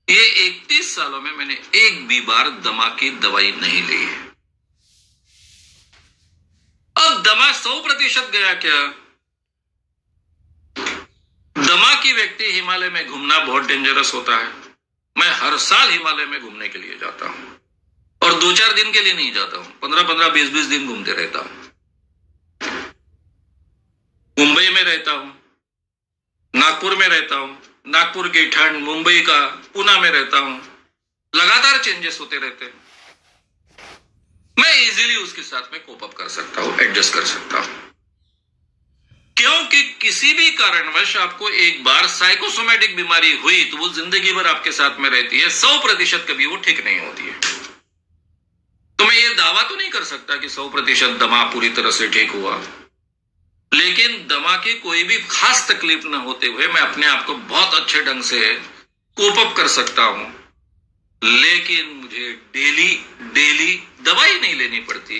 ये 31 सालों में मैंने एक भी बार दमा की दवाई नहीं ली है। अब दमा 100% गया क्या? दमा की व्यक्ति हिमालय में घूमना बहुत डेंजरस होता है। मैं हर साल हिमालय में घूमने के लिए जाता हूं, और 2-4 दिन के लिए नहीं जाता हूं, 15-15, 20-20 दिन घूमते रहता हूं। मुंबई में रहता हूं, नागपुर में रहता हूं, नागपुर की ठंड, मुंबई का, पुणे में रहता हूं, लगातार चेंजेस होते रहते हैं। मैं इजीली उसके साथ में कोप अप कर सकता हूं, एडजस्ट कर सकता हूं, क्योंकि किसी भी कारणवश आपको एक बार साइकोसोमैटिक बीमारी हुई तो वो जिंदगी भर आपके साथ में रहती है। 100% कभी वो ठीक नहीं होती है। तो मैं ये दावा तो नहीं कर सकता कि 100% दमा पूरी तरह से ठीक हुआ, लेकिन दमा की कोई भी खास तकलीफ न होते हुए मैं अपने आप को बहुत अच्छे ढंग से कोप अप कर सकता हूं। लेकिन मुझे डेली दवाई नहीं लेनी पड़ती,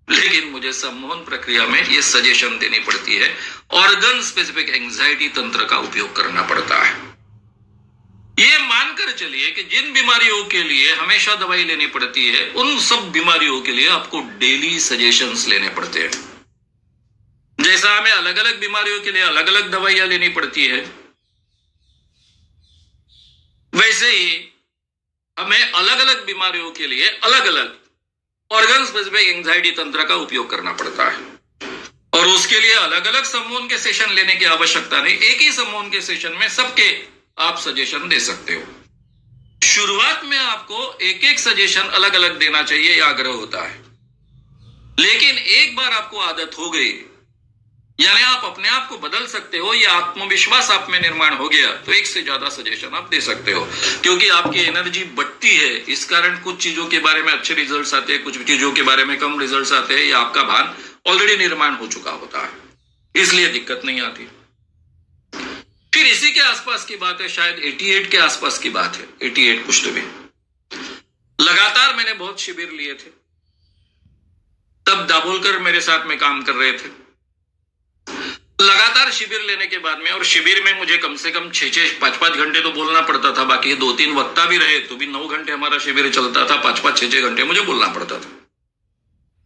लेकिन मुझे सम्मोहन प्रक्रिया में ये सजेशन देनी पड़ती है, ऑर्गन स्पेसिफिक एंजाइटी तंत्र का उपयोग करना पड़ता है। ये मानकर चलिए कि जिन बीमारियों के लिए हमेशा दवाई लेनी पड़ती है, उन सब बीमारियों के लिए आपको डेली सजेशंस लेने पड़ते हैं। जैसा हमें अलग अलग बीमारियों के लिए अलग अलग दवाइयां लेनी पड़ती है, वैसे ही हमें अलग अलग बीमारियों के लिए अलग अलग ऑर्गन स्पेसिफिक एंजाइटी तंत्र का उपयोग करना पड़ता है, और उसके लिए अलग अलग सम्मोहन के सेशन लेने की आवश्यकता नहीं। एक ही सम्मोहन के सेशन में सबके आप सजेशन दे सकते हो। शुरुआत में आपको एक एक सजेशन अलग अलग देना चाहिए, यह आग्रह होता है। लेकिन एक बार आपको आदत हो गई, यानी आप अपने आप को बदल सकते हो, यह आत्मविश्वास आप में निर्माण हो गया, तो एक से ज्यादा सजेशन आप दे सकते हो, क्योंकि आपकी एनर्जी बढ़ती है। इस कारण कुछ चीजों के बारे में अच्छे रिजल्ट्स आते हैं, कुछ चीजों के बारे में कम रिजल्ट्स आते हैं। यह आपका भान ऑलरेडी निर्माण हो चुका होता है, इसलिए दिक्कत नहीं आती। फिर इसी के आसपास की बात है, शायद 88 के आसपास की बात है, 88 कुछ तो भी। लगातार मैंने बहुत शिविर लिए थे, तब दाभोलकर मेरे साथ में काम कर रहे थे। लगातार शिविर लेने के बाद में, और शिविर में मुझे कम से कम 6-6, 5-5 घंटे तो बोलना पड़ता था। बाकी 2-3 वक्ता भी रहे तो भी 9 घंटे हमारा शिविर चलता था, 5-5, 6-6 घंटे मुझे बोलना पड़ता था।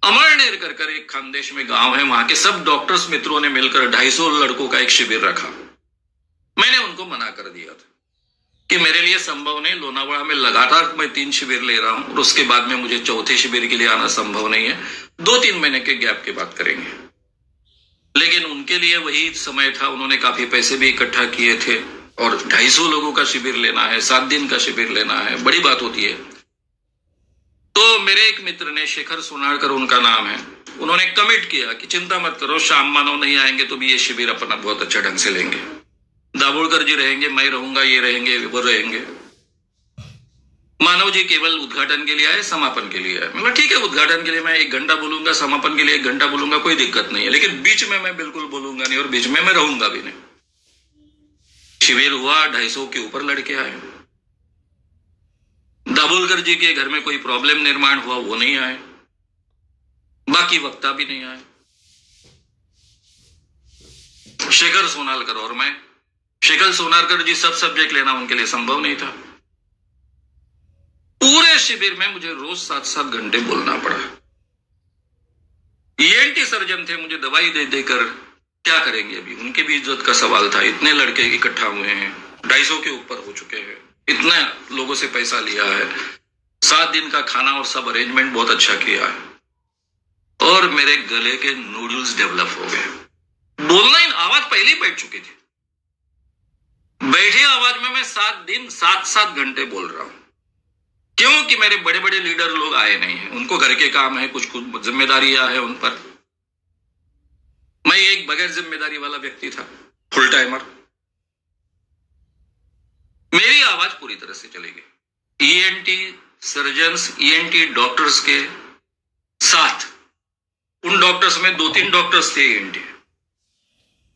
अमरनेर कर एक खानदेश में गांव है, वहां के सब डॉक्टर्स मित्रों ने मिलकर 250 लड़कों का एक शिविर रखा। मैंने उनको मना कर दिया था कि मेरे लिए संभव नहीं, लोनावाड़ा में लगातार मैं 3 शिविर ले रहा हूं, और उसके बाद में मुझे चौथे शिविर के लिए आना संभव नहीं है। 2-3 महीने के गैप की बात करेंगे। लेकिन उनके लिए वही समय था, उन्होंने काफी पैसे भी इकट्ठा किए थे, और 250 लोगों का शिविर लेना है, 7 दिन का शिविर लेना है, बड़ी बात होती है। तो मेरे एक मित्र ने, शेखर सोनारकर उनका नाम है, उन्होंने कमिट किया कि चिंता मत करो, श्याम मानव नहीं आएंगे तो भी ये शिविर अपना बहुत अच्छे ढंग से लेंगे। दाभोलकर जी रहेंगे, मैं रहूंगा, ये रहेंगे, वो रहेंगे। मानव जी केवल उद्घाटन के लिए आए, समापन के लिए आए। मतलब ठीक है, उद्घाटन के लिए मैं 1 घंटा बोलूंगा, समापन के लिए 1 घंटा बोलूंगा, कोई दिक्कत नहीं है, लेकिन बीच में मैं बिल्कुल बोलूंगा नहीं और बीच में मैं रहूंगा भी नहीं। शिविर हुआ, 250 के ऊपर लड़के आए। दाभोलकर जी के घर में कोई प्रॉब्लम निर्माण हुआ, वो नहीं आए। बाकी वक्ता भी नहीं आए। शेखर सोनालकर और मैं। शेखर सोनालकर जी सब सब्जेक्ट लेना उनके लिए संभव नहीं था। पूरे शिविर में मुझे रोज 7-7 घंटे बोलना पड़ा। ईएनटी सर्जन थे, मुझे दवाई दे देकर क्या करेंगे, अभी उनके भी इज्जत का सवाल था। इतने लड़के इकट्ठा हुए हैं, 250 के ऊपर हो चुके हैं, इतने लोगों से पैसा लिया है, 7 दिन का खाना और सब अरेंजमेंट बहुत अच्छा किया है, और मेरे गले के नूडल्स डेवलप हो गए। बोलना ही, आवाज पहले ही बैठ चुकी थी। बैठी आवाज में मैं 7 दिन 7-7 घंटे बोल रहा हूं, क्योंकि मेरे बड़े बड़े लीडर लोग आए नहीं हैं। उनको घर के काम है, कुछ कुछ जिम्मेदारियां है उन पर। मैं एक बगैर जिम्मेदारी वाला व्यक्ति था, फुल टाइमर। मेरी आवाज पूरी तरह से चली गई। ईएनटी सर्जन्स, ईएनटी डॉक्टर्स के साथ, उन डॉक्टर्स में 2-3 डॉक्टर्स थे ईएनटी,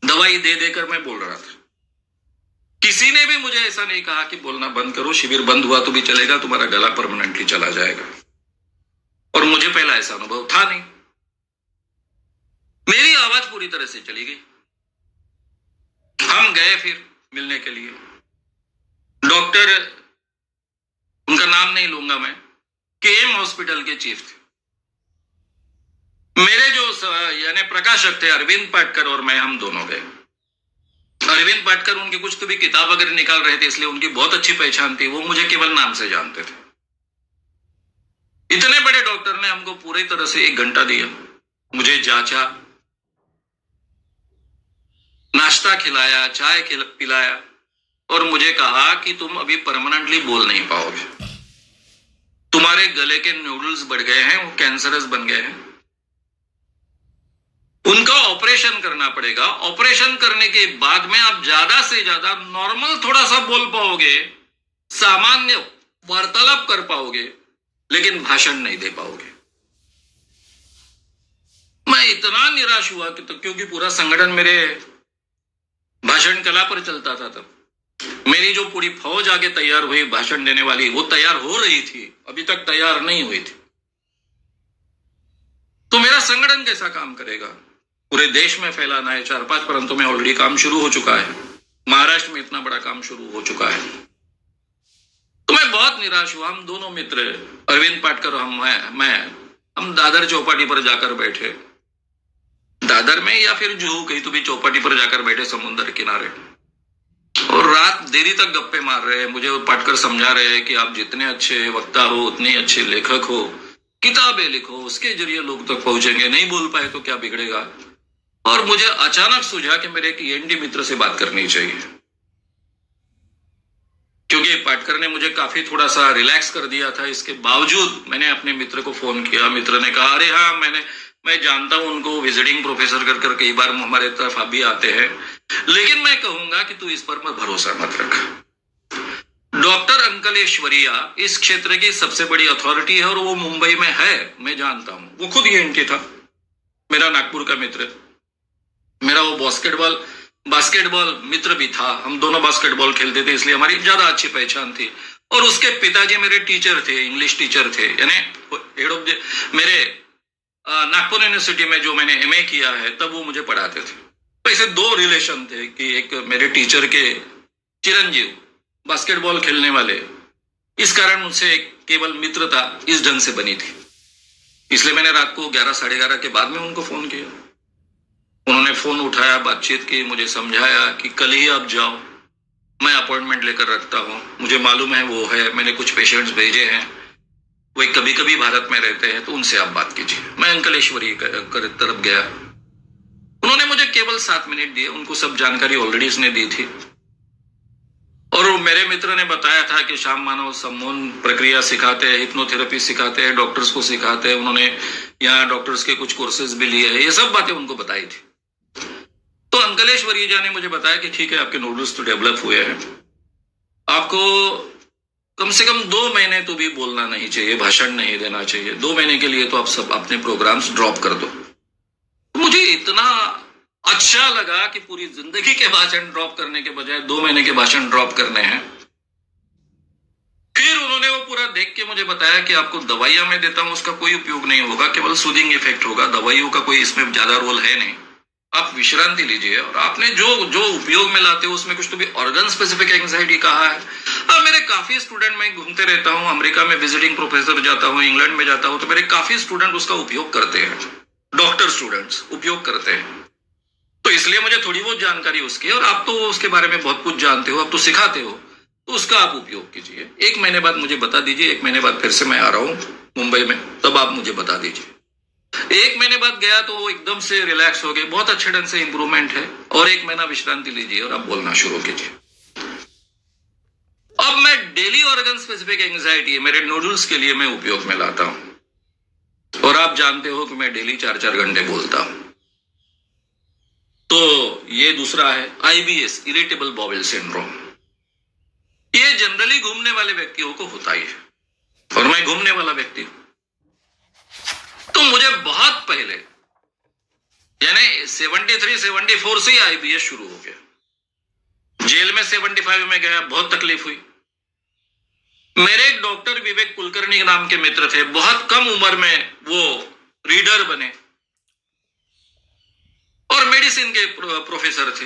दवाई दे देकर मैं बोल रहा था। किसी ने भी मुझे ऐसा नहीं कहा कि बोलना बंद करो, शिविर बंद हुआ तो भी चलेगा, तुम्हारा गला परमानेंटली चला जाएगा। और मुझे पहला ऐसा अनुभव था नहीं। मेरी आवाज पूरी तरह से चली गई। हम गए फिर मिलने के लिए। डॉक्टर, उनका नाम नहीं लूंगा मैं, केएम हॉस्पिटल के चीफ थे। मेरे जो यानी प्रकाशक थे अरविंद पाटकर और मैं, हम दोनों गए। अरविंद पाटकर उनकी कुछ तो भी किताब वगैरह निकाल रहे थे, इसलिए उनकी बहुत अच्छी पहचान थी, वो मुझे केवल नाम से जानते थे। इतने बड़े डॉक्टर ने हमको पूरी तरह से 1 घंटा दिया, मुझे जांचा, नाश्ता खिलाया, चाय पिलाया, और मुझे कहा कि तुम अभी परमानेंटली बोल नहीं पाओगे, तुम्हारे गले के नूडल्स बढ़ गए हैं, वो कैंसरस बन गए हैं, उनका ऑपरेशन करना पड़ेगा। ऑपरेशन करने के बाद में आप ज्यादा से ज्यादा नॉर्मल थोड़ा सा बोल पाओगे, सामान्य वार्तालाप कर पाओगे, लेकिन भाषण नहीं दे पाओगे। मैं इतना निराश हुआ कि, तो क्योंकि पूरा संगठन मेरे भाषण कला पर चलता था। तब मेरी जो पूरी फौज आगे तैयार हुई भाषण देने वाली, वो तैयार हो रही थी, अभी तक तैयार नहीं हुई थी। तो मेरा संगठन कैसा काम करेगा? पूरे देश में फैलाना है, 4-5 प्रांतों में ऑलरेडी काम शुरू हो चुका है, महाराष्ट्र में इतना बड़ा काम शुरू हो चुका है। तो मैं बहुत निराश हुआ। हम दोनों मित्र, अरविंद पाटकर और हम दादर चौपाटी पर जाकर बैठे, दादर में या फिर जुहू, कहीं तो भी चौपाटी पर जाकर बैठे समुद्र किनारे, और रात देरी तक गप्पे मार रहे हैं। मुझे पाटकर समझा रहे हैं कि आप जितने अच्छे वक्ता हो, उतने अच्छे लेखक हो, किताबें लिखो, उसके जरिए लोग तक पहुंचेंगे, नहीं बोल पाए तो क्या बिगड़ेगा। और मुझे अचानक सूझा कि मेरे एक ईएनटी मित्र से बात करनी चाहिए, क्योंकि पाटकर ने मुझे काफी थोड़ा सा रिलैक्स कर दिया था। इसके बावजूद मैंने अपने मित्र को फोन किया। मित्र ने कहा, अरे हाँ, मैं जानता हूं उनको, विजिटिंग प्रोफेसर कर कई बार हमारे तरफ अभी आते हैं, लेकिन मैं कहूंगा कि तू इस पर मत भरोसा मत रख। डॉक्टर अंकलेश्वरिया इस क्षेत्र की सबसे बड़ी अथॉरिटी है, और वो मुंबई में है, मैं जानता हूं। वो खुद ईएनटी था, मेरा नागपुर का मित्र, मेरा वो बास्केटबॉल मित्र भी था। हम दोनों बास्केटबॉल खेलते थे, इसलिए हमारी ज्यादा अच्छी पहचान थी। और उसके पिताजी मेरे टीचर थे, इंग्लिश टीचर थे, यानी हेड ऑफ मेरे नागपुर यूनिवर्सिटी में जो मैंने एमए किया है, तब वो मुझे पढ़ाते थे। तो ऐसे 2 रिलेशन थे कि एक मेरे टीचर के चिरंजीव बास्केटबॉल खेलने वाले, इस कारण उनसे केवल मित्रता इस ढंग से बनी थी। इसलिए मैंने रात को 11, 11:30 के बाद में उनको फोन किया। उन्होंने फोन उठाया, बातचीत की, मुझे समझाया कि कल ही आप जाओ, मैं अपॉइंटमेंट लेकर रखता हूं, मुझे मालूम है वो है, मैंने कुछ पेशेंट्स भेजे हैं, वे कभी कभी भारत में रहते हैं, तो उनसे आप बात कीजिए। मैं अंकलेश्वरी तरफ गया। उन्होंने मुझे केवल 7 मिनट दिए, उनको सब जानकारी ऑलरेडी उसने दी थी। और मेरे मित्र ने बताया था कि श्याम मानव सम्मोहन प्रक्रिया सिखाते हैं, हिप्नोथेरेपी सिखाते हैं, डॉक्टर्स को सिखाते हैं, उन्होंने यहाँ डॉक्टर्स के कुछ कोर्सेज भी लिए हैं, ये सब बातें उनको बताई थी। तो अंकलेश्वरी जी ने मुझे बताया कि ठीक है, आपके नूडल्स तो डेवलप हुए हैं, आपको कम से कम 2 महीने तो भी बोलना नहीं चाहिए, भाषण नहीं देना चाहिए। 2 महीने के लिए तो आप सब अपने प्रोग्राम्स ड्रॉप कर दो। मुझे इतना अच्छा लगा कि पूरी जिंदगी के भाषण ड्रॉप करने के बजाय 2 महीने के भाषण ड्रॉप करने हैं। फिर उन्होंने वो पूरा देख के मुझे बताया कि आपको दवाइयां मैं देता हूं उसका कोई उपयोग नहीं होगा, केवल सूदिंग इफेक्ट होगा, दवाइयों का कोई इसमें ज्यादा रोल है नहीं, आप विश्रांति लीजिए। और आपने जो जो उपयोग में लाते हो उसमें कुछ तो भी ऑर्गन स्पेसिफिक एंजाइटी कहा है। अब मेरे काफी स्टूडेंट, मैं घूमते रहता हूँ, अमेरिका में विजिटिंग प्रोफेसर जाता हूँ, इंग्लैंड में जाता हूँ, तो मेरे काफी स्टूडेंट उसका उपयोग करते हैं, डॉक्टर स्टूडेंट्स उपयोग करते हैं। तो इसलिए मुझे थोड़ी बहुत जानकारी उसकी है, और आप तो उसके बारे में बहुत कुछ जानते हो, आप तो सिखाते हो, तो उसका आप उपयोग कीजिए। 1 महीने बाद मुझे बता दीजिए, 1 महीने बाद फिर से मैं आ रहा हूँ मुंबई में, तब आप मुझे बता दीजिए। 1 महीने बाद गया तो वो एकदम से रिलैक्स हो गए, बहुत अच्छे ढंग से इंप्रूवमेंट है, और 1 महीना विश्रांति लीजिए और आप बोलना शुरू कीजिए। अब मैं डेली ऑर्गन स्पेसिफिक एंजाइटी मेरे नोडल्स के लिए मैं उपयोग में लाता हूं, और आप जानते हो कि मैं डेली 4-4 घंटे बोलता हूं। तो ये दूसरा है IBS, इरिटेबल बाउल सिंड्रोम। ये जनरली घूमने वाले व्यक्तियों को होता ही है, और मैं घूमने वाला व्यक्ति हूं। तो मुझे बहुत पहले, यानी 73-74 से ही IBS शुरू हो गया। जेल में 75 में गया, बहुत तकलीफ हुई। मेरे एक डॉक्टर विवेक कुलकर्णी नाम के मित्र थे, बहुत कम उम्र में वो रीडर बने और मेडिसिन के प्रोफेसर थे।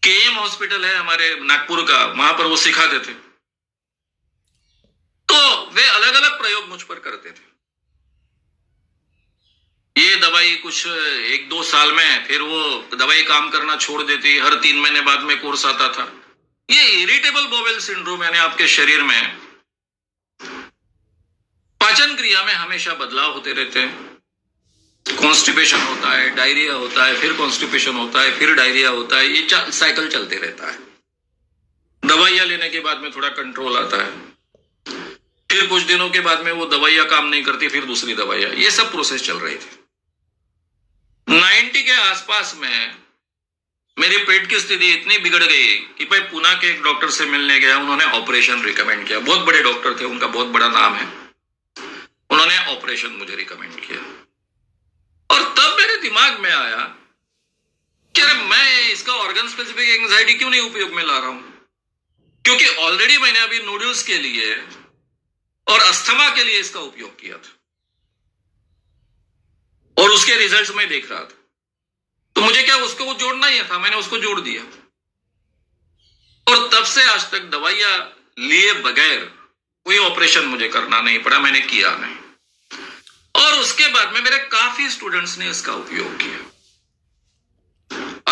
KM हॉस्पिटल है हमारे नागपुर का, वहां पर वो सिखाते थे। तो वे अलग अलग प्रयोग मुझ पर करते थे। ये दवाई कुछ 1-2 साल में, फिर वो दवाई काम करना छोड़ देती, हर 3 महीने बाद में कोर्स आता था। ये इरिटेबल बाउल सिंड्रोम, यानी आपके शरीर में पाचन क्रिया में हमेशा बदलाव होते रहते हैं। कॉन्स्टिपेशन होता है, डायरिया होता है, फिर कॉन्स्टिपेशन होता है, फिर डायरिया होता है, ये साइकिल चलते रहता है। दवाइयां लेने के बाद में थोड़ा कंट्रोल आता है, फिर कुछ दिनों के बाद में वो दवाइयां काम नहीं करती, फिर दूसरी दवाइयां, ये सब प्रोसेस चल रही थी। 90 के आसपास में मेरे पेट की स्थिति इतनी बिगड़ गई कि भाई पुणे के एक डॉक्टर से मिलने गया, उन्होंने ऑपरेशन रिकमेंड किया। बहुत बड़े डॉक्टर थे, उनका बहुत बड़ा नाम है, उन्होंने ऑपरेशन मुझे रिकमेंड किया। और तब मेरे दिमाग में आया कि अरे मैं इसका ऑर्गन स्पेसिफिक एंजाइटी क्यों नहीं उपयोग में ला रहा हूं, क्योंकि ऑलरेडी मैंने अभी नूडल्स के लिए और अस्थमा के लिए इसका उपयोग किया था, और उसके रिजल्ट्स मैं देख रहा था। तो मुझे क्या उसको जोड़ना ही था, मैंने उसको जोड़ दिया, और तब से आज तक दवाइयां लिए बगैर कोई ऑपरेशन मुझे करना नहीं पड़ा, मैंने किया नहीं। और उसके बाद में मेरे काफी स्टूडेंट्स ने इसका उपयोग किया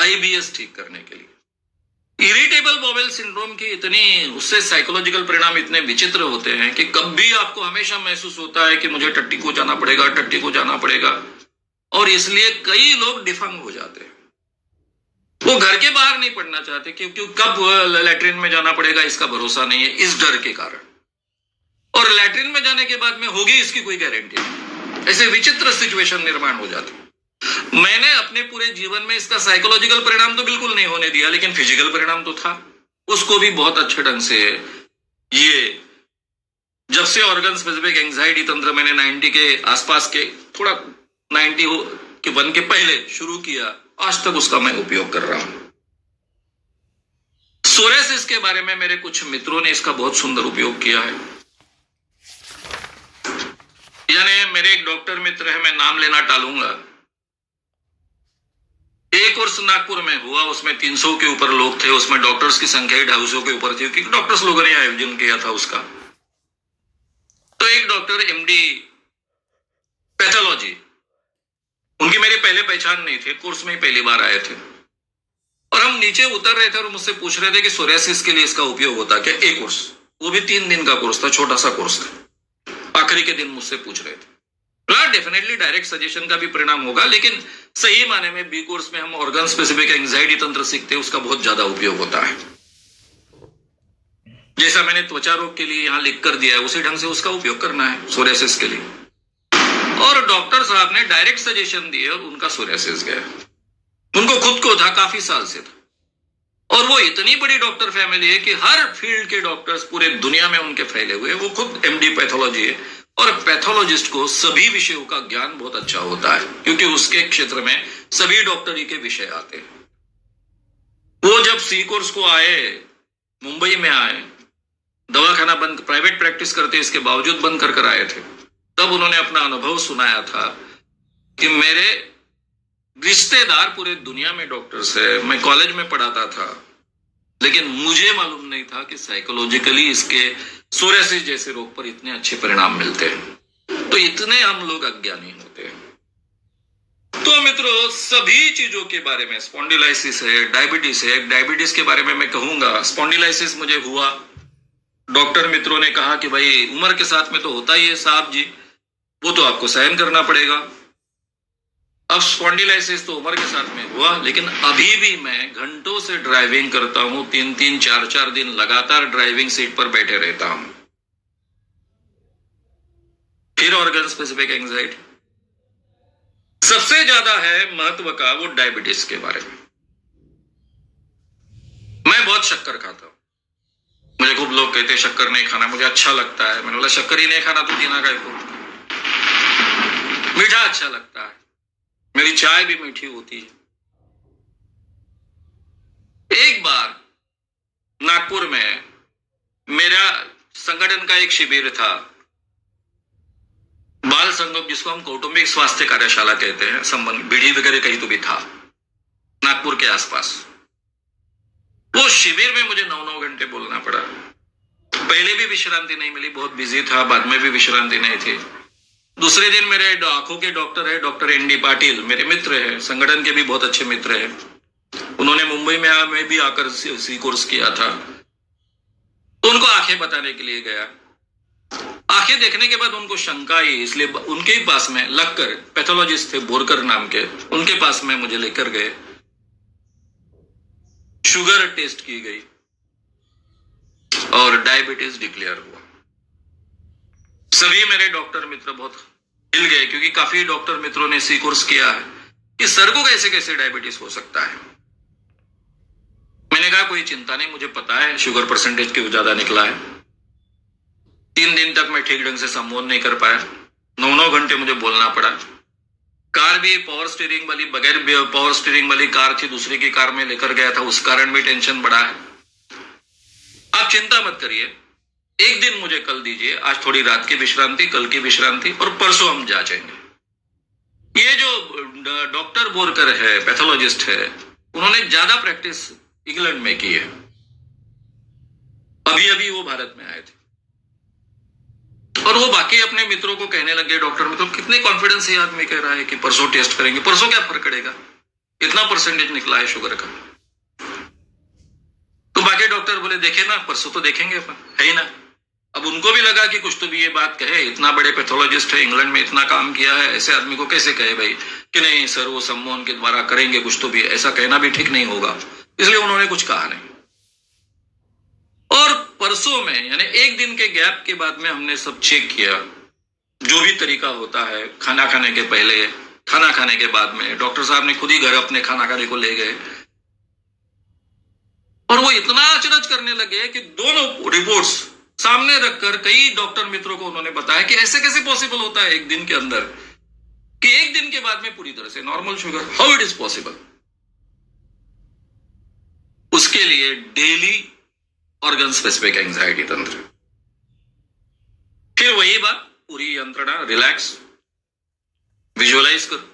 IBS ठीक करने के लिए। इरिटेबल बाउल सिंड्रोम की इतनी, उससे साइकोलॉजिकल परिणाम इतने विचित्र होते हैं कि कभी आपको हमेशा महसूस होता है कि मुझे टट्टी को जाना पड़ेगा, टट्टी को जाना पड़ेगा, और इसलिए कई लोग डिफंग हो जाते हैं। वो घर के बाहर नहीं पड़ना चाहते, क्योंकि कब लैट्रिन में जाना पड़ेगा इसका भरोसा नहीं है, इस डर के कारण। और लैट्रिन में जाने के बाद में होगी इसकी कोई गारंटी नहीं। ऐसे विचित्र सिचुएशन निर्माण हो जाती। मैंने अपने पूरे जीवन में इसका साइकोलॉजिकल परिणाम तो बिल्कुल नहीं होने दिया, लेकिन फिजिकल परिणाम तो था, उसको भी बहुत अच्छे ढंग से। ये जब से ऑर्गन स्पेसिफिक एंजाइटी तंत्र मैंने 90 के आसपास के, थोड़ा 91 के पहले शुरू किया, आज तक उसका मैं उपयोग कर रहा हूं। सोरेसिस के बारे में मेरे कुछ मित्रों ने इसका बहुत सुंदर उपयोग किया है। यानी मेरे एक डॉक्टर मित्र है, मैं नाम लेना टालूंगा, एक कोर्स नागपुर में हुआ, उसमें 300 के ऊपर लोग थे, उसमें डॉक्टर्स की संख्या 250 के ऊपर थी, क्योंकि डॉक्टर्स लोगों ने आयोजन किया था उसका। तो एक डॉक्टर MD पैथोलॉजी, उनकी मेरी पहले पहचान नहीं थी, कोर्स में ही पहली बार आए थे, और हम नीचे उतर रहे थे और मुझसे पूछ रहे थे कि सोरियासिस के लिए इसका उपयोग होता क्या। एक कोर्स, वो भी 3 दिन का कोर्स था, छोटा सा कोर्स था। आखिरी के दिन मुझसे पूछ रहे थे। डेफिनेटली डायरेक्ट सजेशन का भी परिणाम होगा, लेकिन सही माने में B कोर्स में हम ऑर्गन स्पेसिफिक एंजाइटी तंत्र सीखते हैं, उसका बहुत ज्यादा उपयोग होता है। जैसा मैंने त्वचा रोग के लिए यहां लिख कर दिया है, उसी ढंग से उसका उपयोग करना है सोरियासिस के लिए। और डॉक्टर साहब ने डायरेक्ट सजेशन दिए और उनका सोरियासिस गया। उनको खुद को था, काफी साल से था, और वो इतनी बड़ी डॉक्टर फैमिली है कि हर फील्ड के डॉक्टर्स पूरे दुनिया में उनके फैले हुए हैं। वो खुद एमडी पैथोलॉजी है और पैथोलॉजिस्ट को सभी विषयों का ज्ञान बहुत अच्छा होता है क्योंकि उसके क्षेत्र में सभी डॉक्टरी के विषय आते हैं। वो जब सी कोर्स को आए, मुंबई में आए, दवाखाना बंद, प्राइवेट प्रैक्टिस करते इसके बावजूद बंद कर आए थे, तब उन्होंने अपना अनुभव सुनाया था कि मेरे रिश्तेदार पूरे दुनिया में डॉक्टर्स है, मैं कॉलेज में पढ़ाता था, लेकिन मुझे मालूम नहीं था कि साइकोलॉजिकली इसके सोरियासिस जैसे रोग पर इतने अच्छे परिणाम मिलते हैं। तो इतने हम लोग अज्ञानी होते हैं। तो मित्रों, सभी चीजों के बारे में, स्पॉन्डिलाइसिस है, डायबिटीज है, डायबिटीज के बारे में मैं कहूंगा। स्पॉन्डिलाइसिस मुझे हुआ, डॉक्टर मित्रों ने कहा कि भाई उम्र के साथ में तो होता ही है साहब जी, वो तो आपको सहन करना पड़ेगा। अब स्पॉन्डिलाइसिस तो उम्र के साथ में हुआ, लेकिन अभी भी मैं घंटों से ड्राइविंग करता हूं, 3-3, 4-4 दिन लगातार ड्राइविंग सीट पर बैठे रहता हूं। फिर ऑर्गन स्पेसिफिक एंजाइटी सबसे ज्यादा है महत्व का, वो डायबिटीज के बारे में। मैं बहुत शक्कर खाता हूं, मुझे खूब लोग कहते हैं शक्कर नहीं खाना, मुझे अच्छा लगता है। मैंने बोला शक्कर ही नहीं खाना तो पीना का को, मीठा अच्छा लगता है, मेरी चाय भी मीठी होती है। एक बार नागपुर में मेरा संगठन का एक शिविर था, बाल संगम, जिसको हम कौटुंबिक स्वास्थ्य कार्यशाला कहते हैं, संबंध बीड़ी वगैरह कहीं तो भी था नागपुर के आसपास। वो शिविर में मुझे 9-9 घंटे बोलना पड़ा। पहले भी विश्रांति नहीं मिली, बहुत बिजी था, बाद में भी विश्रांति नहीं थी। दूसरे दिन मेरे आंखों के डॉक्टर है, डॉक्टर एन डी पाटिल, मेरे मित्र है, संगठन के भी बहुत अच्छे मित्र हैं। उन्होंने मुंबई में भी आकर सी कोर्स किया था, तो उनको आंखें बताने के लिए गया। आंखें देखने के बाद उनको शंका आई, इसलिए उनके ही पास में लगकर, पैथोलॉजिस्ट थे बोरकर नाम के, उनके पास में मुझे लेकर गए। शुगर टेस्ट की गई और डायबिटीज डिक्लेयर हुआ। सभी मेरे डॉक्टर मित्र बहुत हिल गए, क्योंकि काफी डॉक्टर मित्रों ने सी कोर्स किया है कि सर को कैसे कैसे डायबिटीज हो सकता है। मैंने कहा कोई चिंता नहीं, मुझे पता है शुगर परसेंटेज क्यों ज्यादा निकला है। 3 दिन तक मैं ठीक ढंग से संबोधन नहीं कर पाया, 9-9 घंटे मुझे बोलना पड़ा। कार भी पावर स्टीयरिंग वाली, बगैर पावर स्टीयरिंग वाली कार थी, दूसरे की कार में लेकर गया था, उस कारण भी टेंशन बढ़ा है। आप चिंता मत करिए, एक दिन मुझे कल दीजिए, आज थोड़ी रात की विश्रांति, कल की विश्रांति, और परसों हम जांचेंगे। ये जो डॉक्टर बोरकर है, पैथोलॉजिस्ट है, उन्होंने ज्यादा प्रैक्टिस इंग्लैंड में की है। अभी अभी वो भारत में आए थे और वो बाकी अपने मित्रों को कहने लगे, डॉक्टर मित्रों, कितने कॉन्फिडेंस से आदमी कह रहा है कि परसों टेस्ट करेंगे। परसों क्या फर्क पड़ेगा, इतना परसेंटेज निकला है शुगर का। तो बाकी डॉक्टर बोले देखे ना, परसों तो देखेंगे अपन, है ही ना। अब उनको भी लगा कि कुछ तो भी ये बात कहे, इतना बड़े पैथोलॉजिस्ट है, इंग्लैंड में इतना काम किया है, ऐसे आदमी को कैसे कहे भाई कि नहीं सर वो सम्मोहन के द्वारा करेंगे कुछ तो भी, ऐसा कहना भी ठीक नहीं होगा। इसलिए उन्होंने कुछ कहा नहीं। और परसों में, यानी एक दिन के गैप के बाद में, हमने सब चेक किया, जो भी तरीका होता है, खाना खाने के पहले, खाना खाने के बाद में। डॉक्टर साहब ने खुद ही घर अपने खाना खाने को ले गए और वो इतना अचरज करने लगे कि दोनों रिपोर्ट्स सामने रखकर कई डॉक्टर मित्रों को उन्होंने बताया कि ऐसे कैसे पॉसिबल होता है एक दिन के अंदर कि एक दिन के बाद में पूरी तरह से normal sugar, how it is possible. उसके लिए डेली ऑर्गन स्पेसिफिक एंजाइटी तंत्र, फिर वही बात, पूरी यंत्रणा, रिलैक्स, विजुअलाइज करो।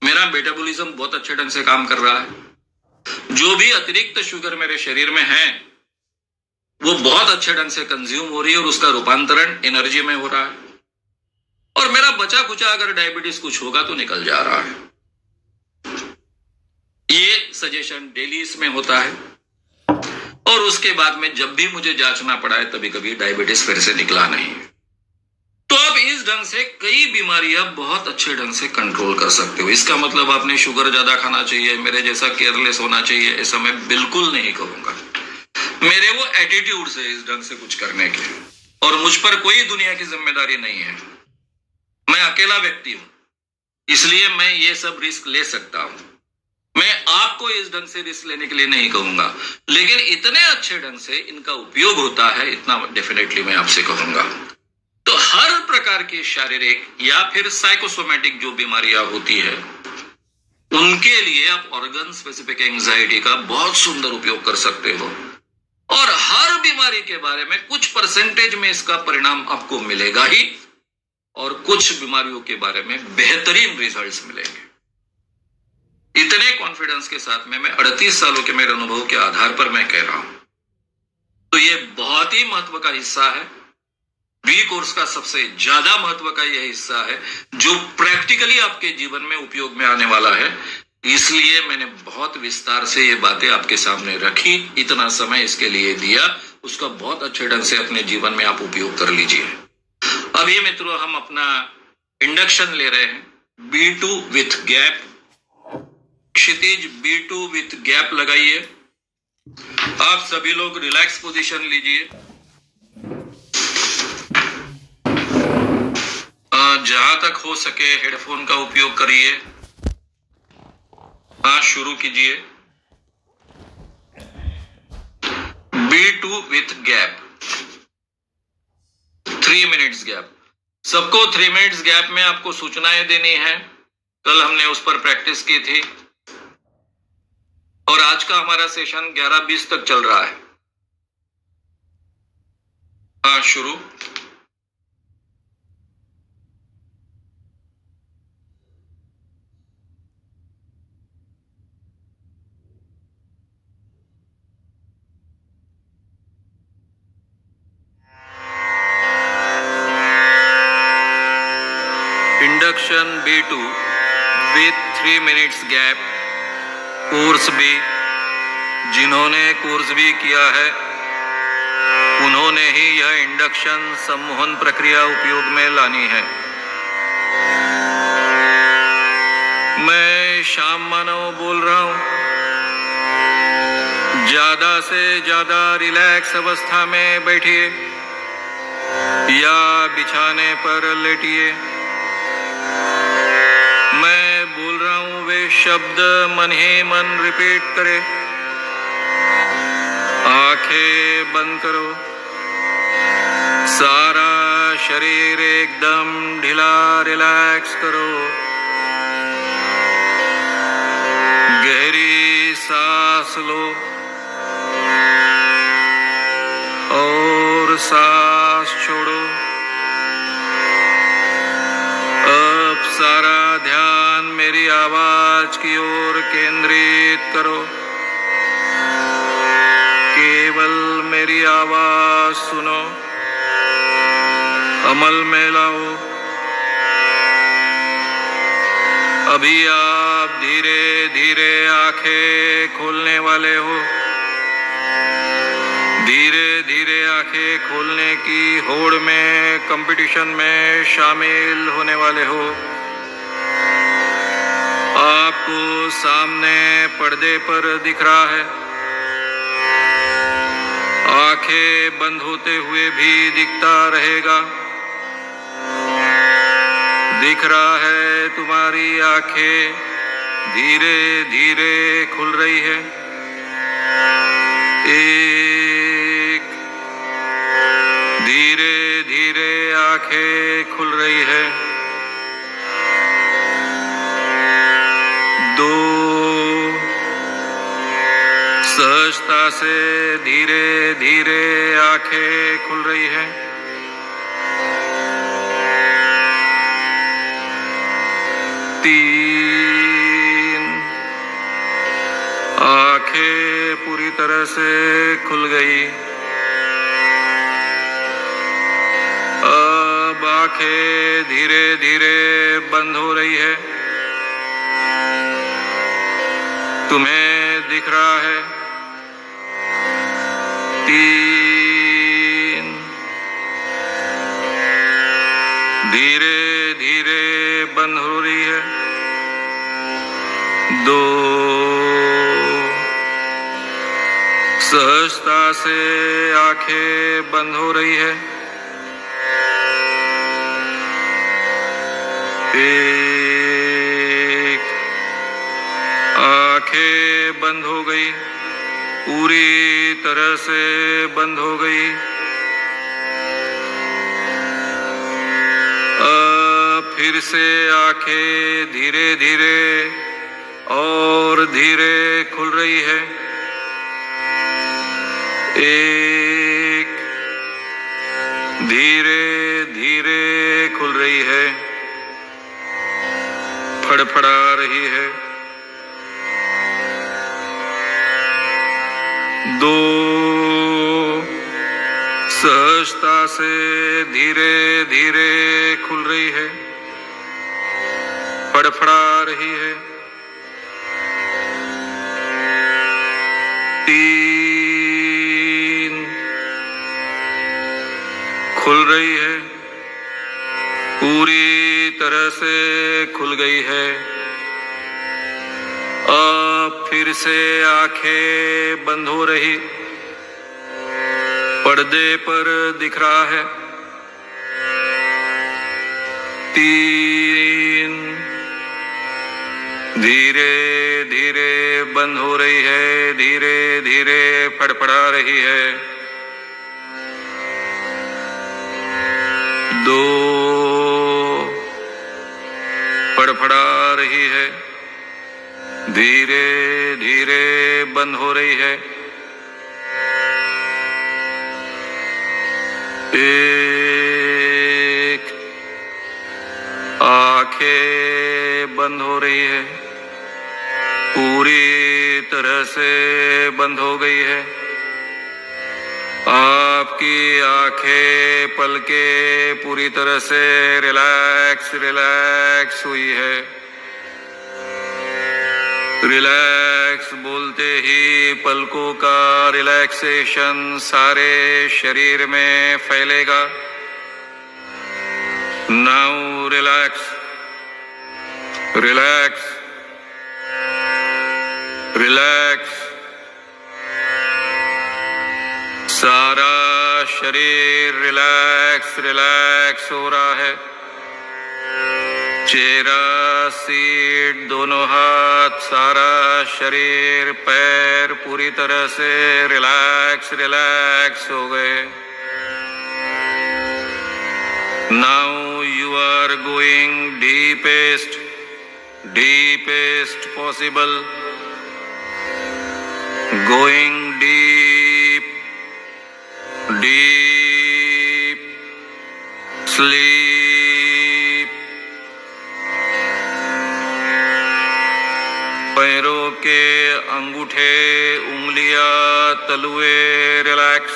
मेरा मेटाबॉलिज्म बहुत अच्छे ढंग से काम कर रहा है, जो भी अतिरिक्त शुगर मेरे शरीर में है वो बहुत अच्छे ढंग से कंज्यूम हो रही है और उसका रूपांतरण एनर्जी में हो रहा है, और मेरा बचा खुचा अगर डायबिटीज कुछ होगा तो निकल जा रहा है। ये सजेशन डेली इसमें होता है। और उसके बाद में जब भी मुझे जांचना पड़ा है, तभी कभी डायबिटीज फिर से निकला नहीं। तो आप इस ढंग से कई बीमारियां बहुत अच्छे ढंग से कंट्रोल कर सकते हो। इसका मतलब आपने शुगर ज्यादा खाना चाहिए, मेरे जैसा केयरलेस होना चाहिए, ऐसा मैं बिल्कुल नहीं कहूंगा। मेरे वो एटीट्यूड से इस ढंग से कुछ करने के, और मुझ पर कोई दुनिया की जिम्मेदारी नहीं है। मैं अकेला व्यक्ति हूं, इसलिए मैं ये सब रिस्क ले सकता हूं। मैं आपको इस ढंग से रिस्क लेने के लिए नहीं कहूंगा, लेकिन इतने अच्छे ढंग से इनका उपयोग होता है इतना डेफिनेटली मैं आपसे कहूंगा। तो हर प्रकार की शारीरिक या फिर साइकोसोमेटिक जो बीमारियां होती है उनके लिए आप ऑर्गन स्पेसिफिक एंजाइटी का बहुत सुंदर उपयोग कर सकते हो, और हर बीमारी के बारे में कुछ परसेंटेज में इसका परिणाम आपको मिलेगा ही, और कुछ बीमारियों के बारे में बेहतरीन रिजल्ट्स मिलेंगे। इतने कॉन्फिडेंस के साथ में मैं 38 सालों के मेरे अनुभव के आधार पर मैं कह रहा हूं। तो ये बहुत ही महत्व का हिस्सा है। बी कोर्स का सबसे ज्यादा महत्व का यह हिस्सा है जो प्रैक्टिकली आपके जीवन में उपयोग में आने वाला है। इसलिए मैंने बहुत विस्तार से ये बातें आपके सामने रखी, इतना समय इसके लिए दिया, उसका बहुत अच्छे ढंग से अपने जीवन में आप उपयोग कर लीजिए। अभी मित्रों हम अपना इंडक्शन ले रहे हैं B2 with gap. Kshitij B2 with gap लगाइए। आप सभी लोग रिलैक्स पोजीशन लीजिए। जहां तक हो सके हेडफोन का उपयोग करिए। शुरू कीजिए। B2 with gap, 3 minutes gap. सबको 3 मिनट्स गैप में आपको सूचनाएं देनी है। कल हमने उस पर प्रैक्टिस की थी और आज का हमारा सेशन 11:20 तक चल रहा है। शुरू। Induction B2 with 3 minutes gap. Course भी, जिन्होंने कोर्स भी किया है उन्होंने ही यह इंडक्शन सम्मोहन प्रक्रिया उपयोग में लानी है। मैं श्याम मानव बोल रहा हूं। ज्यादा से ज्यादा रिलैक्स अवस्था में बैठिए या बिछाने पर लेटिए। मैं बोल रहा हूं वे शब्द मन ही मन रिपीट करें। आंखें बंद करो। सारा शरीर एकदम ढीला रिलैक्स करो। गहरी सांस लो और सांस छोड़ो। अब सारा ध्यान मेरी आवाज की ओर केंद्रित करो। केवल मेरी आवाज सुनो, अमल में लाओ। अभी आप धीरे धीरे आंखें खोलने वाले हो। धीरे धीरे आंखें खोलने की होड़ में कंपटीशन में शामिल होने वाले हो। आपको सामने पर्दे पर दिख रहा है। आंखें बंद होते हुए भी दिखता रहेगा। दिख रहा है तुम्हारी आंखें धीरे धीरे खुल रही है। एक, धीरे धीरे आंखें खुल रही है। 2, सहजता से धीरे धीरे आंखें खुल रही है। 3, आंखें पूरी तरह से खुल गई। अब आंखें धीरे धीरे बंद हो रही है। तुम्हें दिख रहा है 3, धीरे धीरे बंद हो रही है। 2, सहजता से आंखें बंद हो रही है। 1, आंखें गई, पूरी तरह से बंद हो गई। फिर से आंखें धीरे धीरे और धीरे खुल रही है। एक धीरे धीरे खुल रही है, फड़फड़ा रही है। दो सहजता से धीरे धीरे खुल रही है, फड़फड़ा रही है। तीन खुल रही है, पूरी तरह से खुल गई है। अब फिर से आंखें बंद हो रही, पर्दे पर दिख रहा है। तीन धीरे धीरे बंद हो रही है, धीरे धीरे फड़फड़ा रही है। दो फड़फड़ा रही है, धीरे धीरे बंद हो रही है। एक आंखें बंद हो रही है, पूरी तरह से बंद हो गई है। आपकी आंखें पलकें पूरी तरह से रिलैक्स रिलैक्स हुई है। रिलैक्स बोलते ही पलकों का रिलैक्सेशन सारे शरीर में फैलेगा। Now relax relax relax. सारा शरीर रिलैक्स रिलैक्स हो रहा है। चेहरा, सीट, दोनों हाथ, सारा शरीर, पैर पूरी तरह से रिलैक्स रिलैक्स हो गए। Now you are going deepest deepest possible, going deep deep sleep. पैरों के अंगूठे, उंगलियां, तलुए रिलैक्स।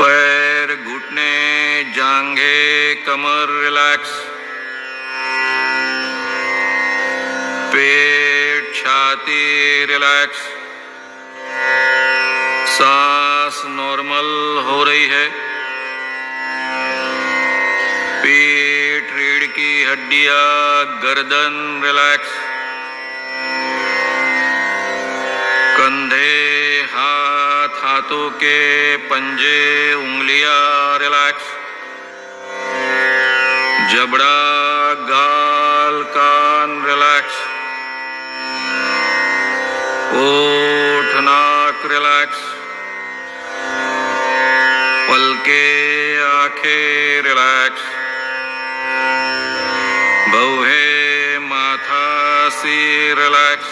पैर, घुटने, जांघे, कमर रिलैक्स। पेट, छाती रिलैक्स। सांस नॉर्मल हो रही है। पेट, रीढ़ की हड्डियां, गर्दन रिलैक्स। कंधे, हाथ, हाथों के पंजे, उंगलियां रिलैक्स। जबड़ा, गाल, कान रिलैक्स। ओठ, नाक रिलैक्स। पलकें, आंखें रिलैक्स। भौहे, माथा, सिर रिलैक्स।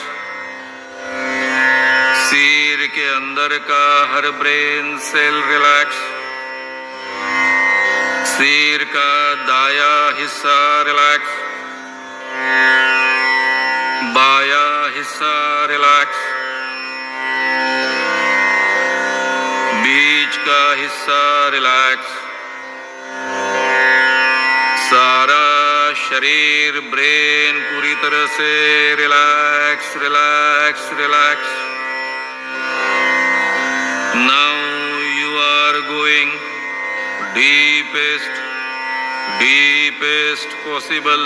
सिर के अंदर का हर ब्रेन सेल रिलैक्स। सिर का दाया हिस्सा रिलैक्स। बाया हिस्सा रिलैक्स। बीच का हिस्सा रिलैक्स। सारा शरीर, ब्रेन पूरी तरह से relax relax relax. Now you are going deepest deepest possible,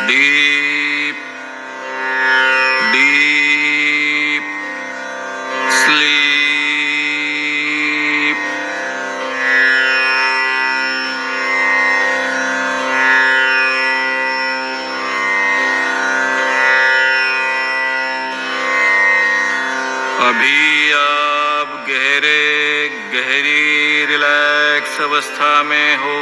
deep deep sleep. अभी आप गहरी रिलैक्स अवस्था में हो।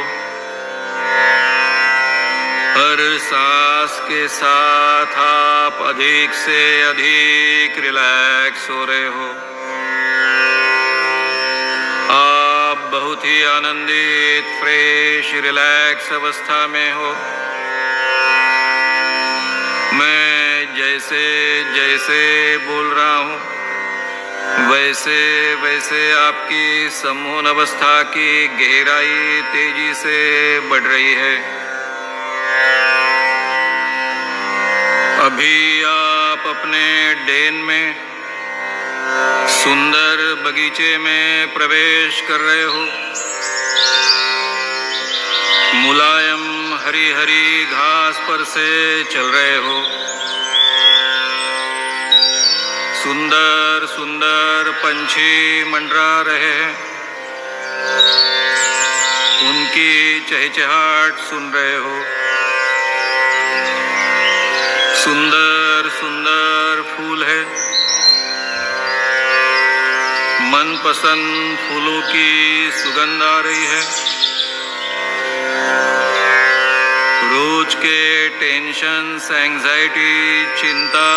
हर सांस के साथ आप अधिक से अधिक रिलैक्स हो रहे हो। आप बहुत ही आनंदित, फ्रेश, रिलैक्स अवस्था में हो। मैं जैसे जैसे बोल रहा हूँ वैसे वैसे आपकी सम्मोहन अवस्था की गहराई तेजी से बढ़ रही है। अभी आप अपने डेन में सुंदर बगीचे में प्रवेश कर रहे हो। मुलायम हरी हरी घास पर से चल रहे हो। सुंदर सुंदर पंछी मंडरा रहे हैं। उनकी चहचहाट सुन रहे हो। सुंदर सुंदर फूल है। मनपसंद फूलों की सुगंध आ रही है। रोज के टेंशन, एंजाइटी, चिंता,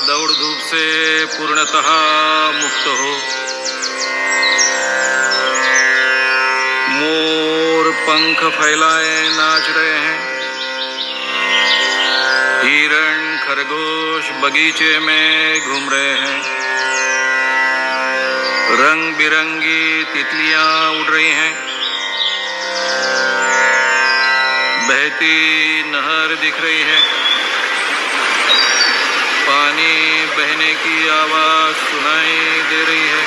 दौड़ धूप से पूर्णतः मुक्त हो। मोर पंख फैलाए नाच रहे हैं। हिरण, खरगोश बगीचे में घूम रहे हैं। रंग बिरंगी तितलियां उड़ रही हैं। बहती नहर दिख रही है। पानी बहने की आवाज सुनाई दे रही है।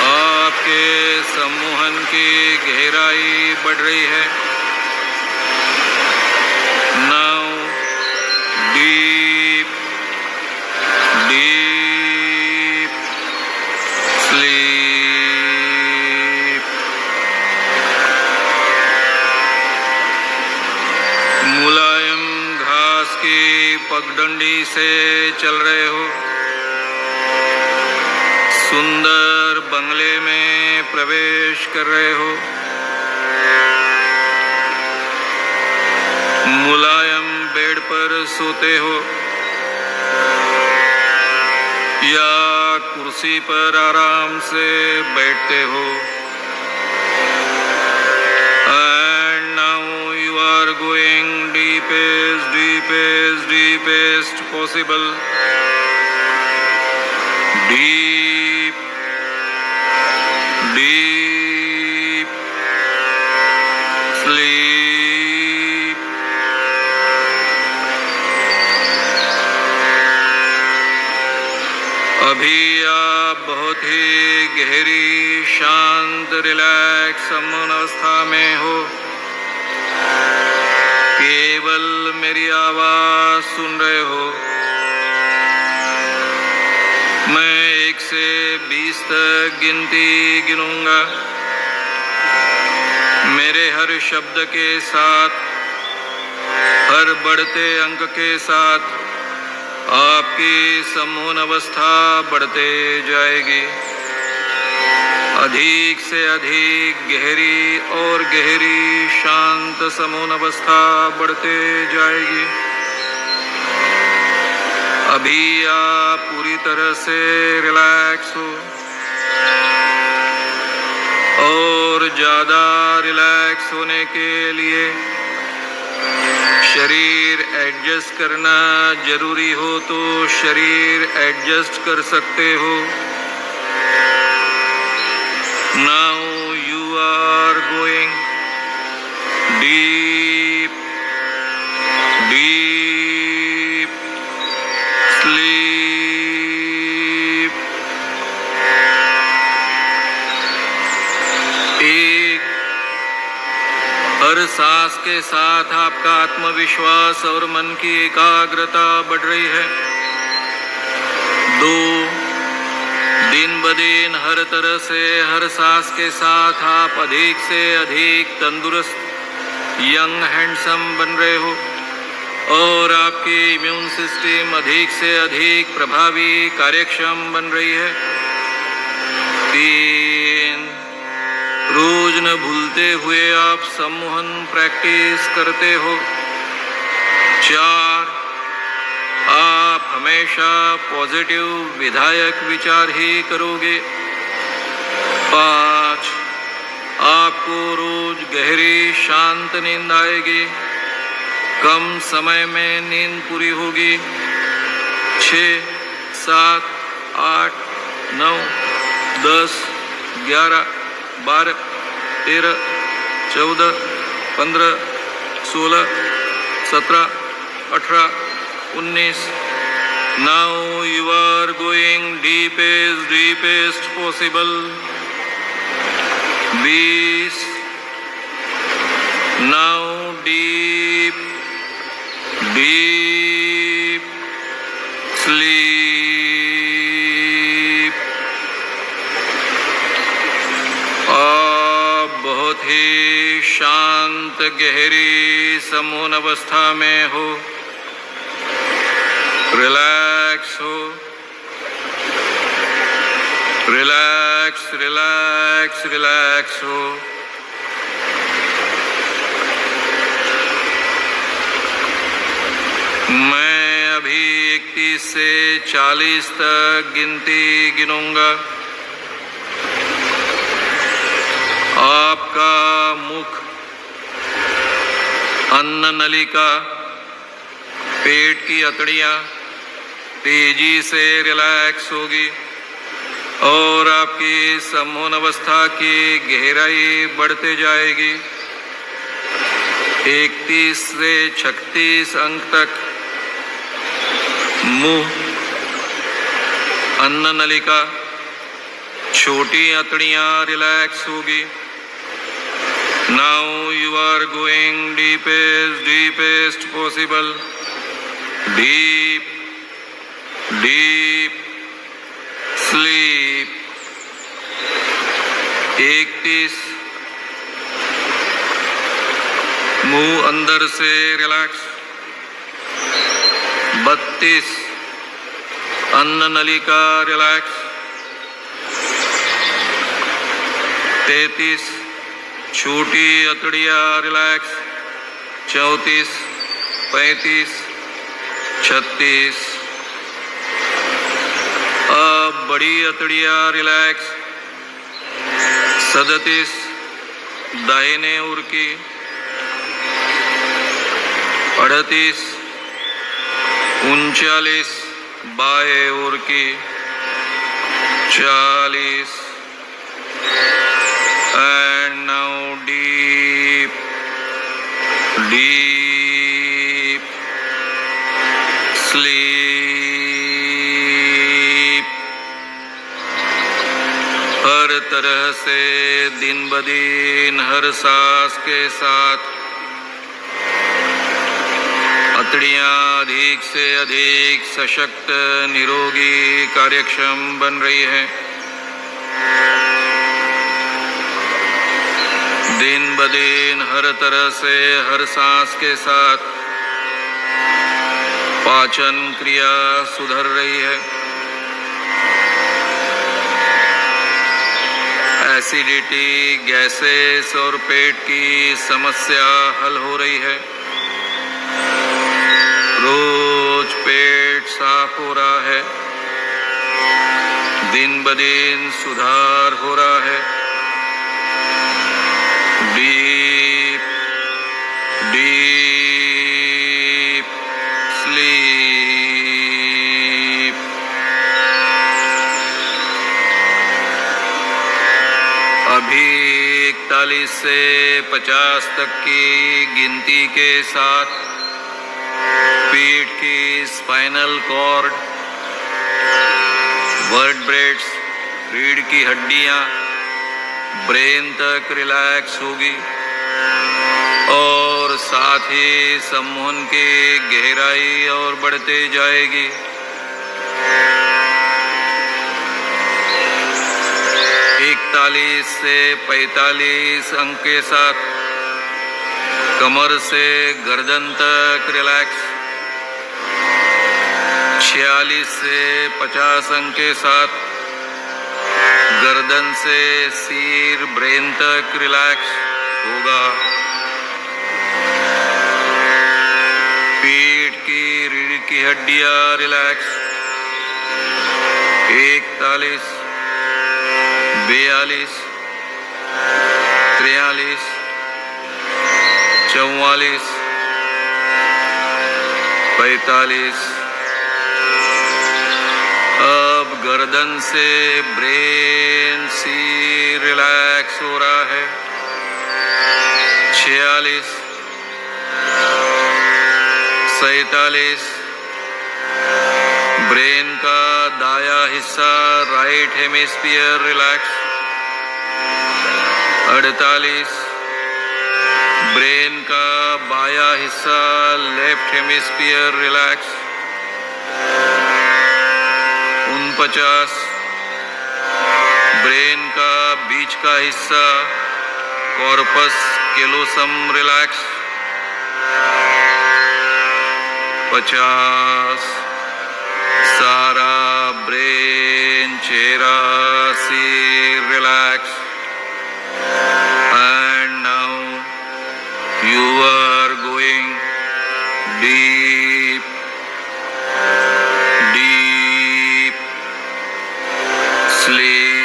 आपके सम्मोहन की गहराई बढ़ रही है। Now deep deep sleep. मुलायम घास की पगडंडी से चल रहे हो। सुंदर बंगले में प्रवेश कर रहे हो। मुलायम बेड पर सोते हो या कुर्सी पर आराम से बैठते हो। And now you are going deepest, deepest, deepest possible. Deep, deep sleep. अभी आप बहुत ही गहरी, शांत, रिलैक्स सम्मोहन अवस्था में हो। केवल मेरी आवाज सुन रहे हो। मैं 1 से 20 तक गिनती गिनूंगा। मेरे हर शब्द के साथ, हर बढ़ते अंक के साथ आपकी सम्मोहन अवस्था बढ़ते जाएगी। अधिक से अधिक गहरी और गहरी शांत सम्मोहन अवस्था बढ़ते जाएगी। अभी आप पूरी तरह से रिलैक्स हो और ज्यादा रिलैक्स होने के लिए शरीर एडजस्ट करना जरूरी हो तो शरीर एडजस्ट कर सकते हो। Now you are going deep deep sleep. हर सांस के साथ आपका आत्मविश्वास और मन की एकाग्रता बढ़ रही है। 2, दिन ब दिन हर तरह से हर सांस के साथ आप अधिक से अधिक तंदुरुस्त, यंग, हैंडसम बन रहे हो। और आपकी इम्यून सिस्टम अधिक से अधिक प्रभावी कार्यक्षम बन रही है। 3, रोज न भूलते हुए आप सम्मोहन प्रैक्टिस करते हो। 4, आप हमेशा पॉजिटिव विधायक विचार ही करोगे। 5, आपको रोज गहरी शांत नींद आएगी, कम समय में नींद पूरी होगी। 6, 7, 8, 9, 10, 11, 12, 13, 14, 15, 16, 17, 18, 19. Now you are going deepest possible. 20. Now deep sleep. आप बहुत ही शांत गहरी सम्मोहन अवस्था में हो। रिलैक्स हो, रिलैक्स रिलैक्स रिलैक्स हो। मैं अभी 31 से 40 तक गिनती गिनूंगा। आपका मुख, अन्न नलिका, पेट की अतड़ियां तेजी से रिलैक्स होगी और आपकी सम्मोहन अवस्था की गहराई बढ़ते जाएगी। 31 से 36 अंक तक मुंह, अन्न नलिका, छोटी अतड़ियां रिलैक्स होगी। Now you are going deepest possible. Deep sleep. 31, मुंह अंदर से रिलैक्स। 32, अन्न नलिका रिलैक्स। 33, छोटी अतड़ियां रिलैक्स। 34, 35, 36, अब बड़ी अतड़ियां रिलैक्स। 37, दाहिने ओर की। 38, 39, बाएं ओर की। 40, and now deep sleep. हर तरह से दिन ब दिन हर सांस के साथ अतड़ियां अधिक से अधिक सशक्त, निरोगी, कार्यक्षम बन रही है। दिन ब दिन हर तरह से हर सांस के साथ पाचन क्रिया सुधर रही है। एसिडिटी, गैसेस और पेट की समस्या हल हो रही है। रोज पेट साफ हो रहा है। दिन ब दिन सुधार हो रहा है। Deep sleep. अभी 41 से 50 तक की गिनती के साथ पीठ की स्पाइनल कॉर्ड, वर्टेब्रेट्स, रीढ़ की हड्डियां, ब्रेन तक रिलैक्स होगी और साथ ही सम्मोहन की गहराई और बढ़ते जाएगी। 41 से 45 अंक के साथ कमर से गर्दन तक रिलैक्स। 46 से 50 अंक के साथ गर्दन से सिर ब्रेन तक रिलैक्स होगा। पीठ की रीढ़ की हड्डियां रिलैक्स। 41, 42, 43, 44, 45। अब गर्दन से ब्रेन सिर रिलैक्स हो रहा है। 46, 47, ब्रेन का दाया हिस्सा राइट हेमिस्फीयर रिलैक्स। 48, ब्रेन का बाया हिस्सा लेफ्ट हेमिस्फीयर रिलैक्स। 49, ब्रेन का बीच का हिस्सा कॉर्पस कैलोसम रिलैक्स। 50, सारा ब्रेन चेहरा सिर relax. And now you are going deep deep sleep.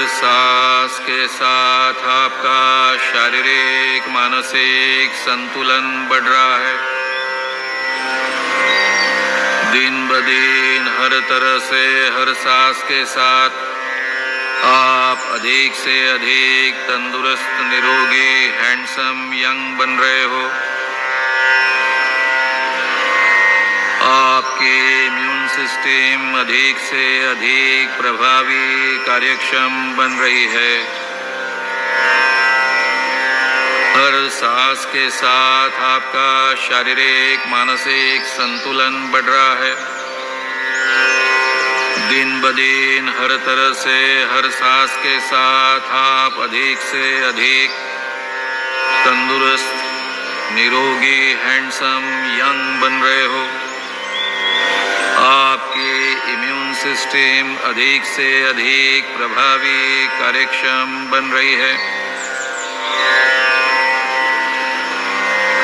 सांस के साथ आपका शारीरिक मानसिक संतुलन बढ़ रहा है। दिन ब दिन हर तरह से हर सांस के साथ आप अधिक से अधिक तंदुरुस्त निरोगी हैंडसम यंग बन रहे हो। आपके इम्यून सिस्टम अधिक से अधिक प्रभावी कार्यक्षम बन रही है। हर सांस के साथ आपका शारीरिक मानसिक संतुलन बढ़ रहा है। दिन ब दिन हर तरह से हर सांस के साथ आप अधिक से अधिक तंदुरुस्त निरोगी हैंडसम यंग बन रहे हो। आपके इम्यून सिस्टम अधिक से अधिक प्रभावी कार्यक्षम बन रही है।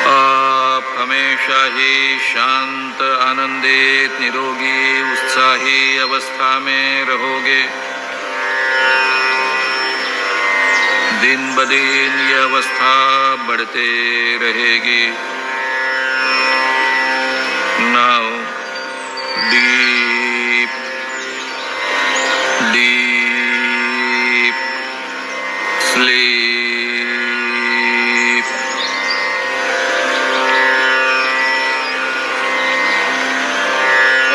आप हमेशा ही शांत आनंदित निरोगी उत्साही अवस्था में रहोगे। दिन ब दिन यह अवस्था बढ़ते रहेगी। Now deep deep sleep।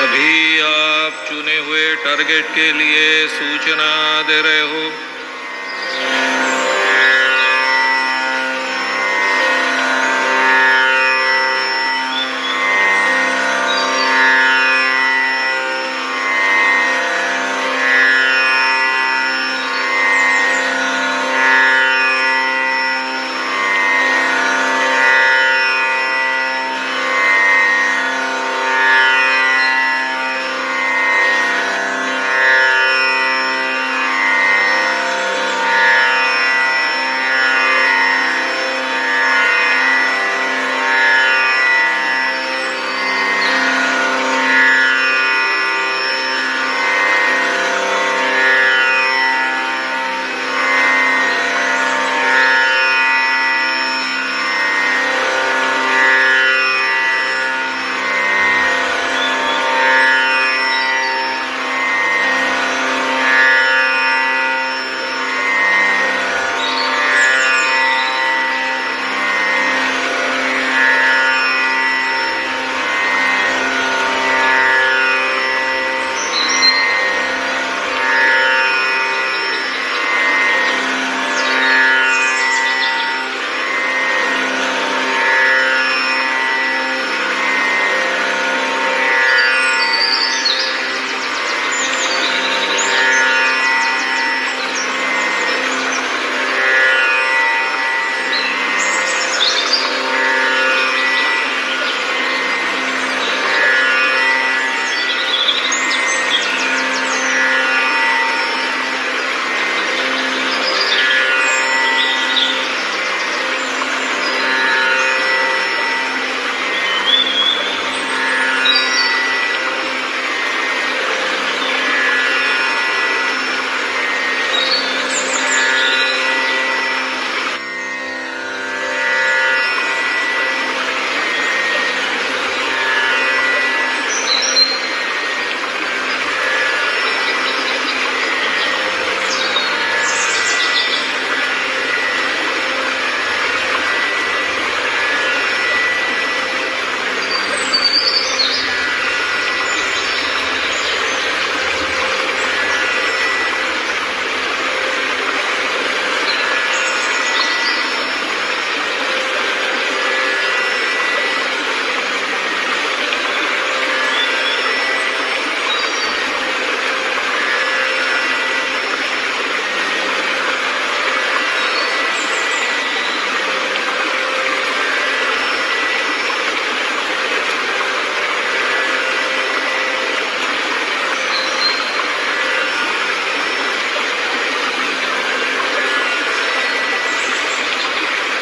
अभी आप चुने हुए टारगेट के लिए सूचना दे रहे हो।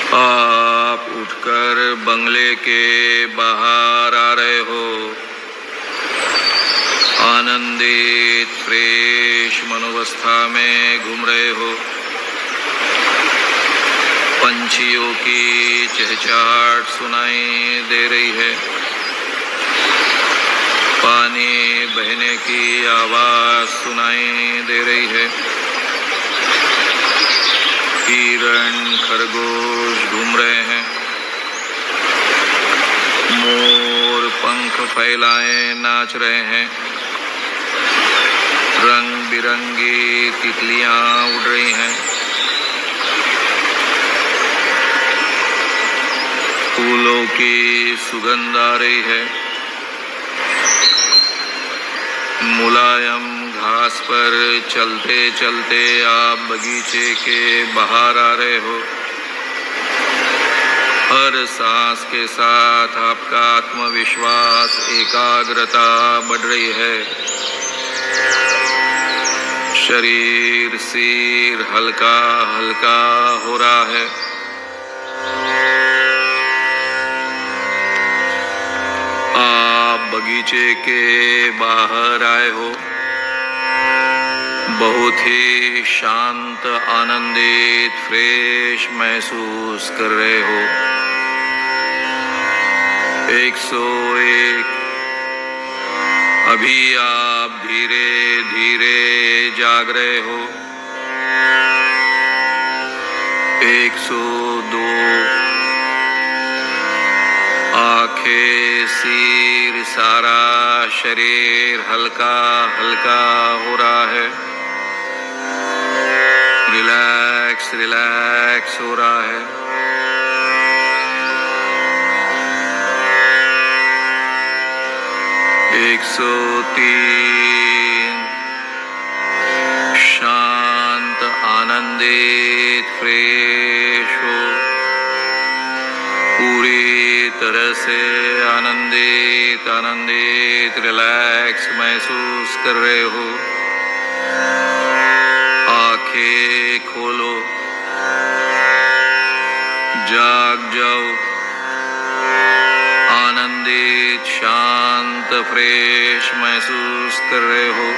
आप उठकर बंगले के बाहर आ रहे हो, आनंदित फ्रेश मनोवस्था में घूम रहे हो। पंछियों की चहचहाट सुनाई दे रही है, पानी बहने की आवाज सुनाई दे रही है, हिरण खरगोश घूम रहे हैं, मोर पंख फैलाए नाच रहे हैं, रंग बिरंगी तितलियां उड़ रही हैं, फूलों की सुगंध आ रही है, मुलायम घास पर चलते चलते आप बगीचे के बाहर आ रहे हो। हर सांस के साथ आपका आत्मविश्वास, एकाग्रता बढ़ रही है, शरीर सिर हल्का हल्का हो रहा है। बगीचे के बाहर आए हो, बहुत ही शांत, आनंदित, फ्रेश महसूस कर रहे हो। 101। अभी आप धीरे धीरे जाग रहे हो। 102। आंखें, सिर, सारा शरीर हल्का हल्का हो रहा है, रिलैक्स रिलैक्स हो रहा है। 103। शांत, आनंदित, फ्रेश हो, पूरी तरह से आनंदित आनंदित रिलैक्स महसूस कर रहे हो। आंखें खोलो, जाग जाओ, आनंदित, शांत, फ्रेश महसूस कर रहे हो।